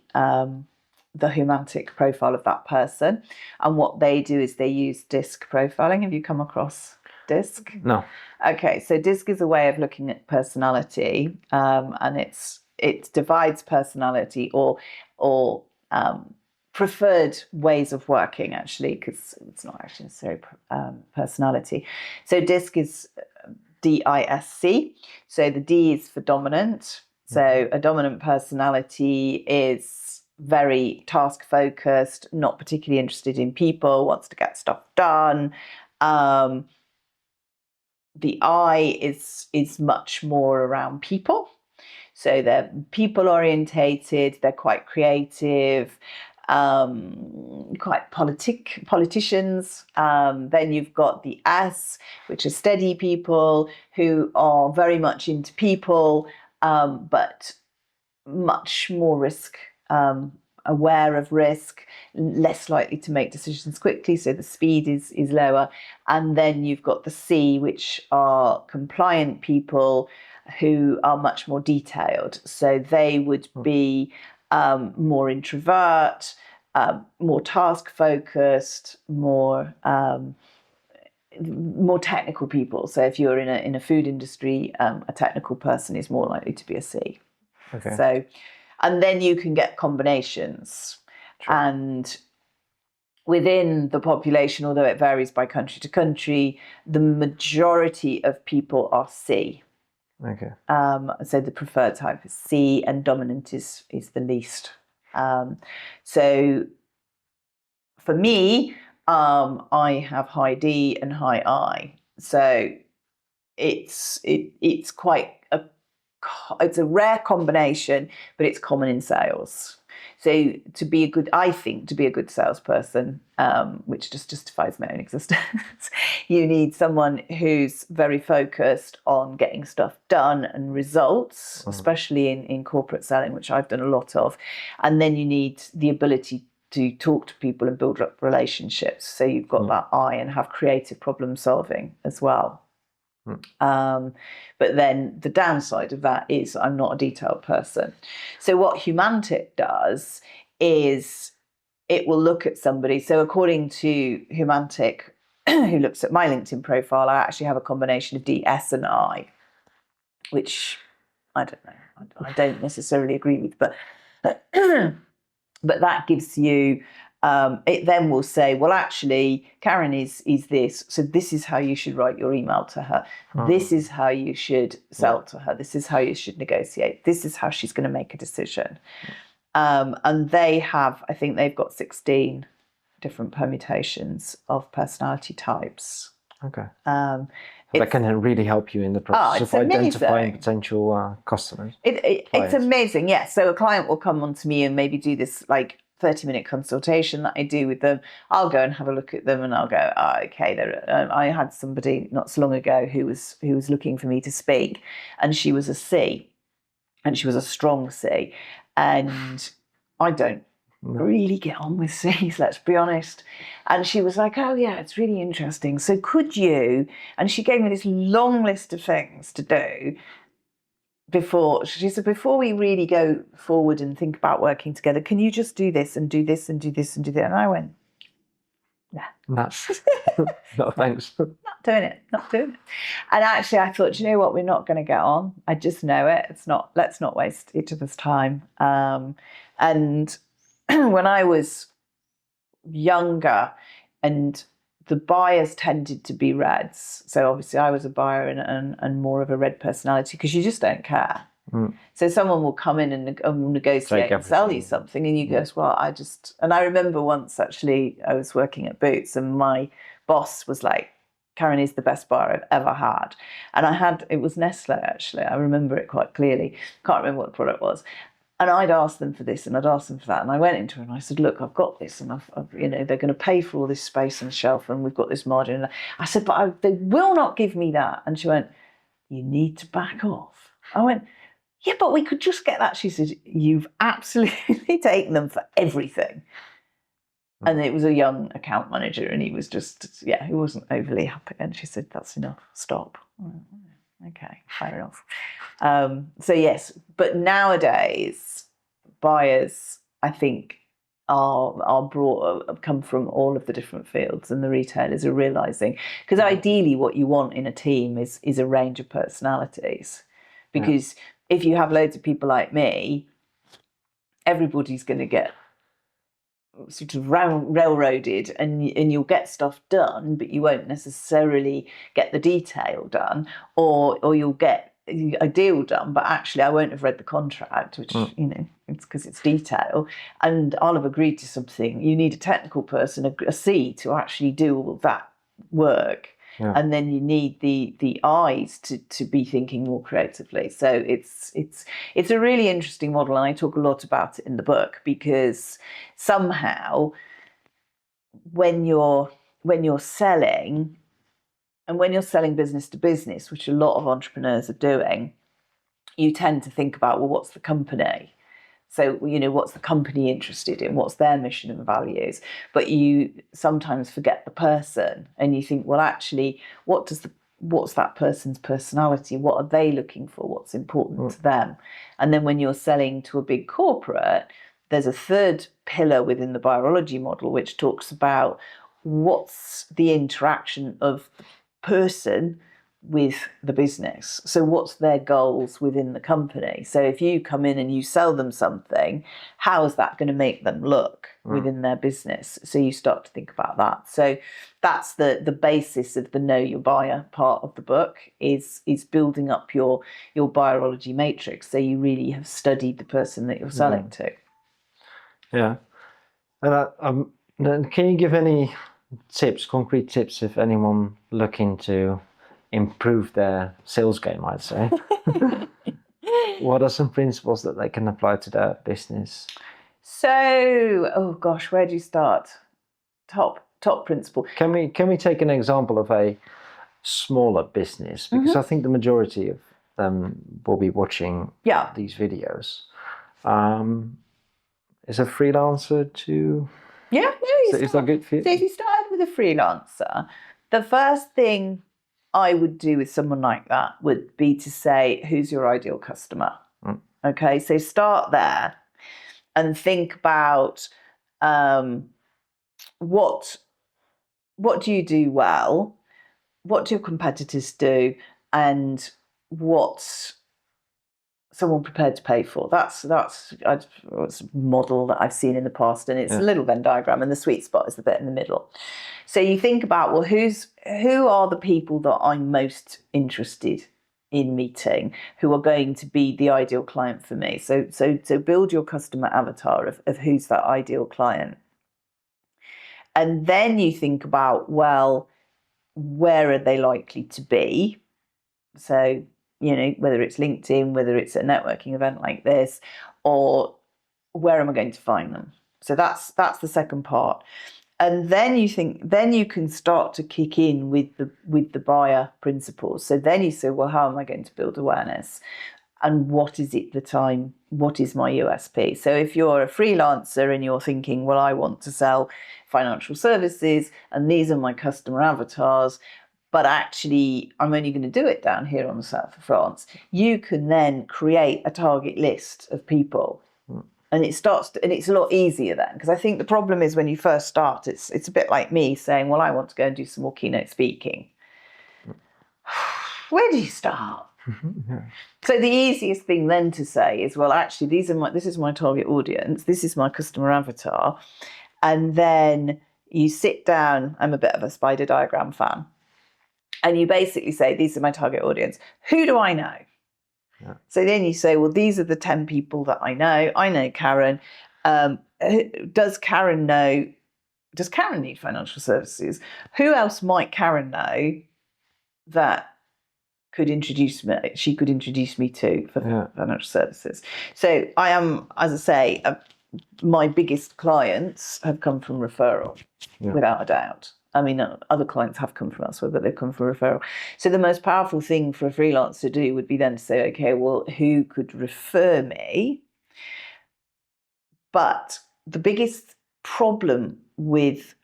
A: Humantic profile of that person. And what they do is they use DISC profiling. Have you come across DISC?
B: No.
A: Okay, so DISC is a way of looking at personality, and it divides personality or preferred ways of working, actually, because it's not actually necessarily personality. So DISC is DISC. So the D is for dominant. So a dominant personality is very task focused, not particularly interested in people, wants to get stuff done. The I is much more around people. So they're people orientated, they're quite creative, quite politicians. Then you've got the S, which are steady people who are very much into people, but much more risk aware of risk, less likely to make decisions quickly, so the speed is lower. And then you've got the C, which are compliant people who are much more detailed. So they would be more introvert, more task focused, more technical people. So if you're in a food industry, a technical person is more likely to be a C.
B: Okay.
A: So, and then you can get combinations.
B: Sure.
A: And within the population, although it varies by country to country, the majority of people are C.
B: Okay.
A: So the preferred type is C, and dominant is the least. So for me, I have high D and high I. So it's quite it's a rare combination, but it's common in sales. So to be a good salesperson, which just justifies my own existence, you need someone who's very focused on getting stuff done and results, especially in corporate selling, which I've done a lot of. And then you need the ability to talk to people and build up relationships. So you've got that I, and have creative problem solving as well. But then the downside of that is I'm not a detailed person. So what Humantic does is it will look at somebody. So according to Humantic, who looks at my LinkedIn profile, I actually have a combination of D, S and I, which I don't know. I don't necessarily agree with, but that gives you, it then will say, well, actually, Karen is this, so this is how you should write your email to her. This is how you should sell to her. This is how you should negotiate. This is how she's going to make a decision. And they have, I think they've got 16 different permutations of personality types.
B: Okay. So that can really help you in the process of identifying potential customers.
A: It's amazing, yes. So a client will come on to me and maybe do this 30-minute consultation that I do with them. I'll go and have a look at them, and I'll go, okay. I had somebody not so long ago who was looking for me to speak, and she was a C, and she was a strong C, and I don't really get on with C's, let's be honest. And she was like, oh yeah, it's really interesting. So could you? And she gave me this long list of things to do before we really go forward and think about working together, can you just do this and do this and do this and do that? And I went,
B: no, thanks.
A: Not doing it. And actually I thought, you know what, we're not going to get on. I just know it. Let's not waste each other's time. And when I was younger, and the buyers tended to be reds. So obviously I was a buyer and more of a red personality, because you just don't care. So someone will come in and negotiate and sell you something, and you go, well, and I remember once actually I was working at Boots, and my boss was like, Karen is the best buyer I've ever had. And it was Nestle actually, I remember it quite clearly, can't remember what the product was. And I'd asked them for this and I'd asked them for that. And I went into her and I said, look, I've got this, and I've they're going to pay for all this space on the shelf, and we've got this margin. And I said, but they will not give me that. And she went, you need to back off. I went, yeah, but we could just get that. She said, you've absolutely taken them for everything. And it was a young account manager, and he was just, he wasn't overly happy. And she said, that's enough, stop. Okay, fair enough. So yes, but nowadays buyers, I think, come from all of the different fields, and the retailers are realizing, because ideally what you want in a team is a range of personalities, because if you have loads of people like me, everybody's going to get sort of railroaded, and you'll get stuff done, but you won't necessarily get the detail done, or you'll get a deal done, but actually I won't have read the contract, which it's because it's detail, and I'll have agreed to something. You need a technical person, a C, to actually do all that work. And then you need the eyes to be thinking more creatively. So it's a really interesting model, and I talk a lot about it in the book, because somehow when you're selling, and when you're selling business to business, which a lot of entrepreneurs are doing, you tend to think about, well, what's the company? So, what's the company interested in? What's their mission and values? But you sometimes forget the person, and you think, well, actually, what's that person's personality? What are they looking for? What's important to them? And then when you're selling to a big corporate, there's a third pillar within the Buyer-ology model, which talks about what's the interaction of the person with the business. So what's their goals within the company? So if you come in and you sell them something, how is that going to make them look within their business? So you start to think about that. So that's the basis of the Know Your Buyer part of the book, is building up your Buyer-ology matrix, so you really have studied the person that you're selling to.
B: Yeah. And then can you give any concrete tips, if anyone looking to improve their sales game, I'd say? What are some principles that they can apply to their business?
A: So, oh gosh, where do you start? Top principle.
B: Can we take an example of a smaller business? Because I think the majority of them will be watching these videos. Is a freelancer to...
A: Yeah, no,
B: is that good for you?
A: So if you started with a freelancer, the first thing I would do with someone like that would be to say, who's your ideal customer? Okay, so start there and think about what do you do well, what do your competitors do, and what's someone prepared to pay for. That's a model that I've seen in the past, and it's a little Venn diagram, and the sweet spot is the bit in the middle. So you think about, well, who are the people that I'm most interested in meeting, who are going to be the ideal client for me. So build your customer avatar of who's that ideal client. And then you think about, well, where are they likely to be? So, whether it's LinkedIn, whether it's a networking event like this, or where am I going to find them? So that's the second part. And then you can start to kick in with the buyer principles. So then you say, well, how am I going to build awareness? And what is my USP? So if you're a freelancer and you're thinking, well, I want to sell financial services and these are my customer avatars, but actually I'm only going to do it down here on the south of France, you can then create a target list of people. And it's a lot easier then, because I think the problem is when you first start, it's a bit like me saying, well, I want to go and do some more keynote speaking. Where do you start? So the easiest thing then to say is, well, actually, this is my target audience, this is my customer avatar, and then you sit down. I'm a bit of a spider diagram fan. And you basically say, these are my target audience. Who do I know?
B: Yeah.
A: So then you say, well, these are the 10 people that I know. I know Karen. Does Karen need financial services? Who else might Karen know that she could introduce me to for financial services? So I am, as I say, my biggest clients have come from referral, without a doubt. I mean, other clients have come from elsewhere, but they've come from referral. So the most powerful thing for a freelancer to do would be then to say, okay, well, who could refer me? But the biggest problem with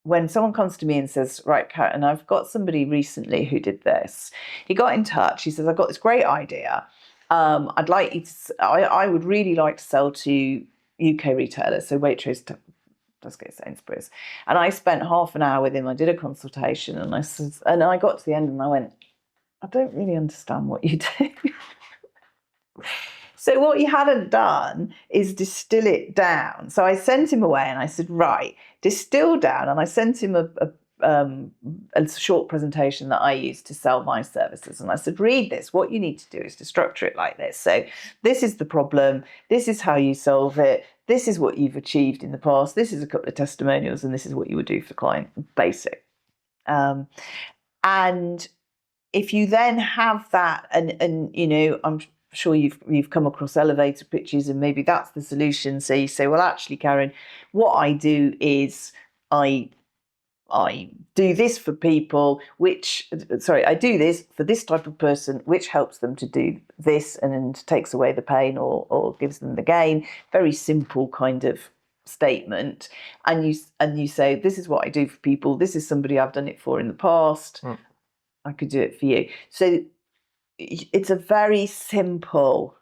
A: when someone comes to me and says, right, Kat, and I've got somebody recently who did this. He got in touch. He says, I've got this great idea. I'd like you to, I would really like to sell to UK retailers, so Waitrose, Tesco, Sainsbury's. And I spent half an hour with him. I did a consultation, and I got to the end and I went, I don't really understand what you do. So what he hadn't done is distill it down. So I sent him away and I said, right, distill down. And I sent him a short presentation that I use to sell my services. And I said, read this. What you need to do is to structure it like this. So this is the problem. This is how you solve it. This is what you've achieved in the past. This is a couple of testimonials. And this is what you would do for the client. Basic. And if you then have that, and you know, I'm sure you've come across elevator pitches, and maybe that's the solution. So you say, well, actually, Karen, what I do is I do this for people, I do this for this type of person, which helps them to do this and takes away the pain or gives them the gain. Very simple kind of statement. And you say, this is what I do for people. This is somebody I've done it for in the past. I could do it for you. So it's a very simple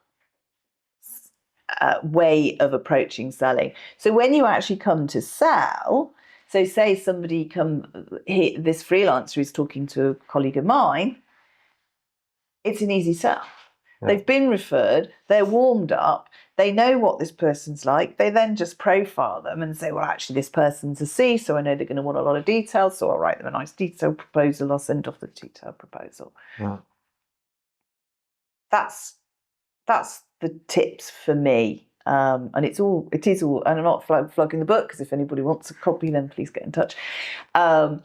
A: way of approaching selling. So when you actually come to sell, so say somebody this freelancer is talking to a colleague of mine, it's an easy sell. Yeah. They've been referred, they're warmed up, they know what this person's like. They then just profile them and say, well, actually, this person's a C, so I know they're going to want a lot of details, so I'll write them a nice detailed proposal. I'll send off the detailed proposal. Yeah. That's the tips for me. And it is all, and I'm not flogging the book, because if anybody wants a copy, then please get in touch. But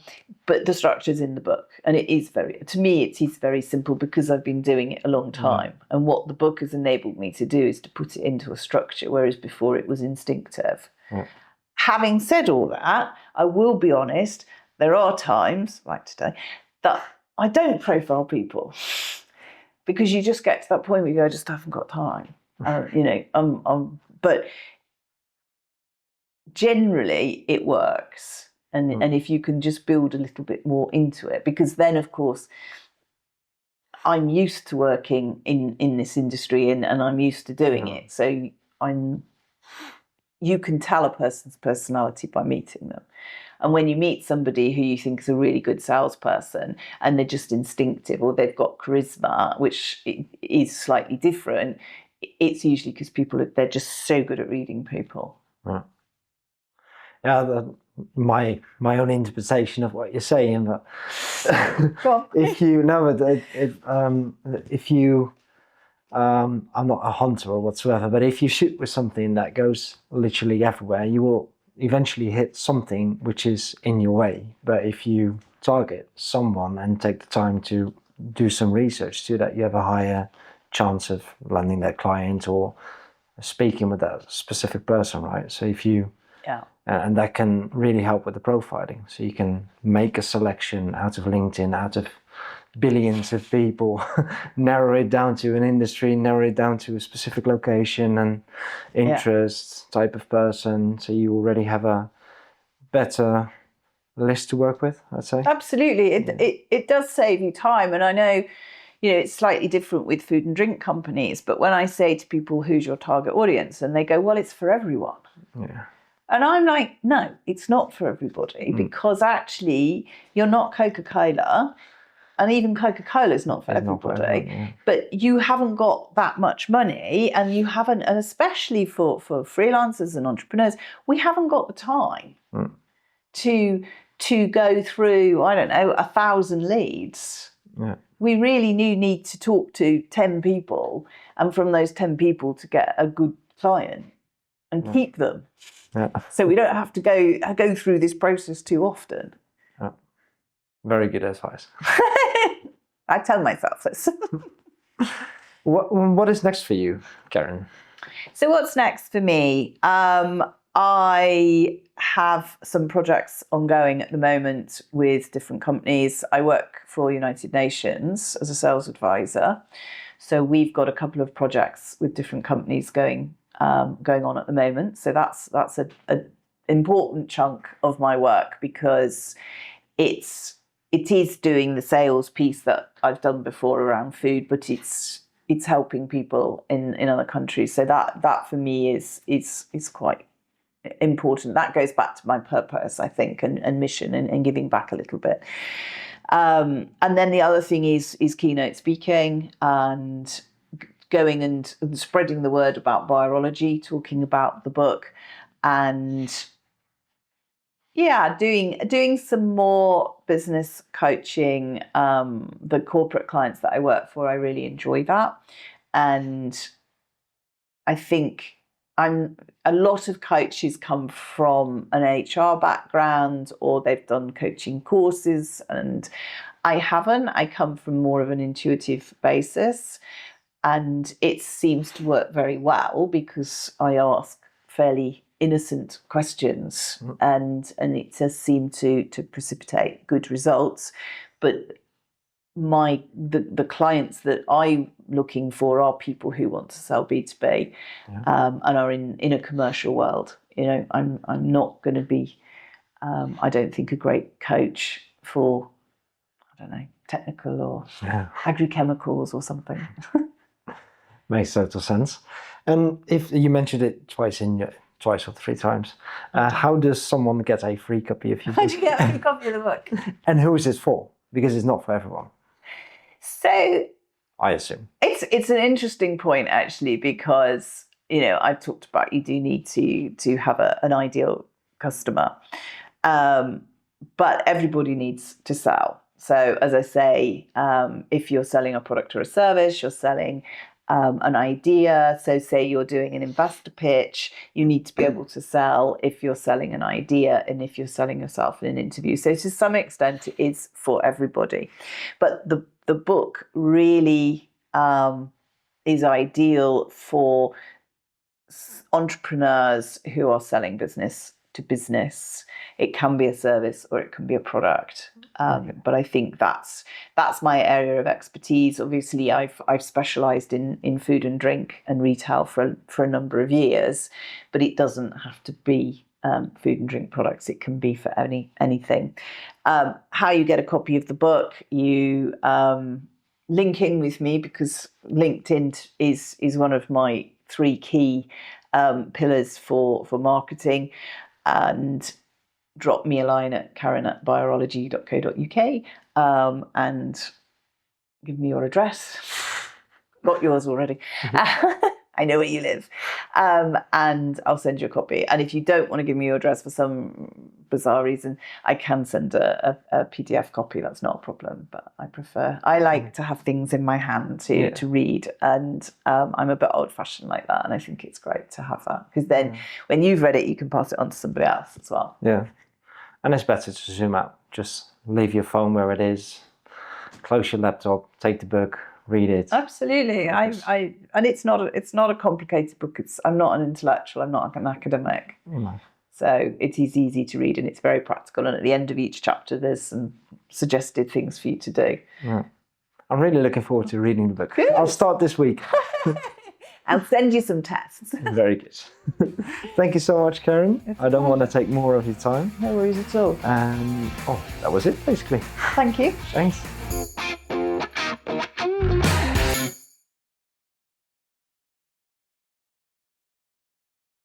A: the structure's in the book, and it is to me, it is very simple, because I've been doing it a long time. Mm. And what the book has enabled me to do is to put it into a structure, whereas before it was instinctive. Mm. Having said all that, I will be honest, there are times, like today, that I don't profile people, because you just get to that point where you go, I just haven't got time. But generally it works, and if you can just build a little bit more into it, because then of course I'm used to working in this industry, and I'm used to doing it. So you can tell a person's personality by meeting them. And when you meet somebody who you think is a really good salesperson, and they're just instinctive, or they've got charisma, which is slightly different, it's usually because they're just so good at reading people.
B: Right. Yeah, my own interpretation of what you're saying, but if you know it, if you, I'm not a hunter or whatsoever, but if you shoot with something that goes literally everywhere, you will eventually hit something which is in your way. But if you target someone and take the time to do some research so that you have a higher chance of landing that client or speaking with that specific person, right? So if you, and that can really help with the profiling. So you can make a selection out of LinkedIn, out of billions of people, narrow it down to an industry, narrow it down to a specific location and interest, type of person. So you already have a better list to work with, I'd say.
A: Absolutely. It does save you time. And I know, it's slightly different with food and drink companies, but when I say to people, who's your target audience? And they go, well, it's for everyone. Yeah. And I'm like, no, it's not for everybody, because actually you're not Coca-Cola, and even Coca-Cola is not for everybody, but you haven't got that much money, and you haven't, and especially for freelancers and entrepreneurs, we haven't got the time. to go through, I don't know, 1,000 leads.
B: Yeah.
A: We really do need to talk to 10 people, and from those 10 people to get a good client and keep them.
B: Yeah.
A: So we don't have to go through this process too often.
B: Yeah. Very good advice.
A: I tell myself this.
B: What is next for you, Karen?
A: So what's next for me? I have some projects ongoing at the moment with different companies. I work for United Nations as a sales advisor. So we've got a couple of projects with different companies going on at the moment. So that's an important chunk of my work, because it is doing the sales piece that I've done before around food, but it's helping people in other countries. So that for me is quite important. That goes back to my purpose, I think, and mission, and giving back a little bit. And then the other thing is keynote speaking and going and spreading the word about Buyer-ology, talking about the book, and doing some more business coaching. The corporate clients that I work for, I really enjoy that, and I think a lot of coaches come from an HR background, or they've done coaching courses, and I haven't. I come from more of an intuitive basis, and it seems to work very well because I ask fairly innocent questions, and it does seem to precipitate good results. But the clients that I'm looking for are people who want to sell B2B, and are in a commercial world. I'm not going to be, I don't think, a great coach for, I don't know, technical or agrochemicals or something.
B: Makes total sense. And if you mentioned it twice or three times, how does someone get a free copy of your book?
A: How do you get a free copy of the book?
B: And who is it for? Because it's not for everyone.
A: So
B: I assume
A: it's an interesting point, actually, because I've talked about you do need to have an ideal customer, but everybody needs to sell. So as I say, if you're selling a product or a service, you're selling an idea. So say you're doing an investor pitch, you need to be able to sell if you're selling an idea and if you're selling yourself in an interview. So to some extent, it is for everybody. But the book really is ideal for entrepreneurs who are selling business to business. It can be a service or it can be a product. But I think that's my area of expertise. Obviously, I've specialised in food and drink and retail for a number of years, but it doesn't have to be food and drink products. It can be for anything. How you get a copy of the book, you link in with me, because LinkedIn is one of my 3 key pillars for marketing, and drop me a line at karen@buyer-ology.co.uk and give me your address. Got yours already. I know where you live. And I'll send you a copy. And if you don't want to give me your address for some bizarre reason, I can send a PDF copy. That's not a problem. But I like to have things in my hand to read. And I'm a bit old-fashioned like that. And I think it's great to have that. Because then when you've read it, you can pass it on to somebody else as well. Yeah.
B: And it's better to zoom out. Just leave your phone where it is. Close your laptop. Take the book. Read it.
A: Absolutely. And it's not a complicated book. I'm not an intellectual. I'm not an academic. So it is easy to read and it's very practical. And at the end of each chapter, there's some suggested things for you to do.
B: I'm really looking forward to reading the book. Good. I'll start this week.
A: I'll send you some tests.
B: Very good. Thank you so much, Karen. I don't want to take more of your time.
A: No worries at all.
B: That was it, basically.
A: Thank you.
B: Thanks.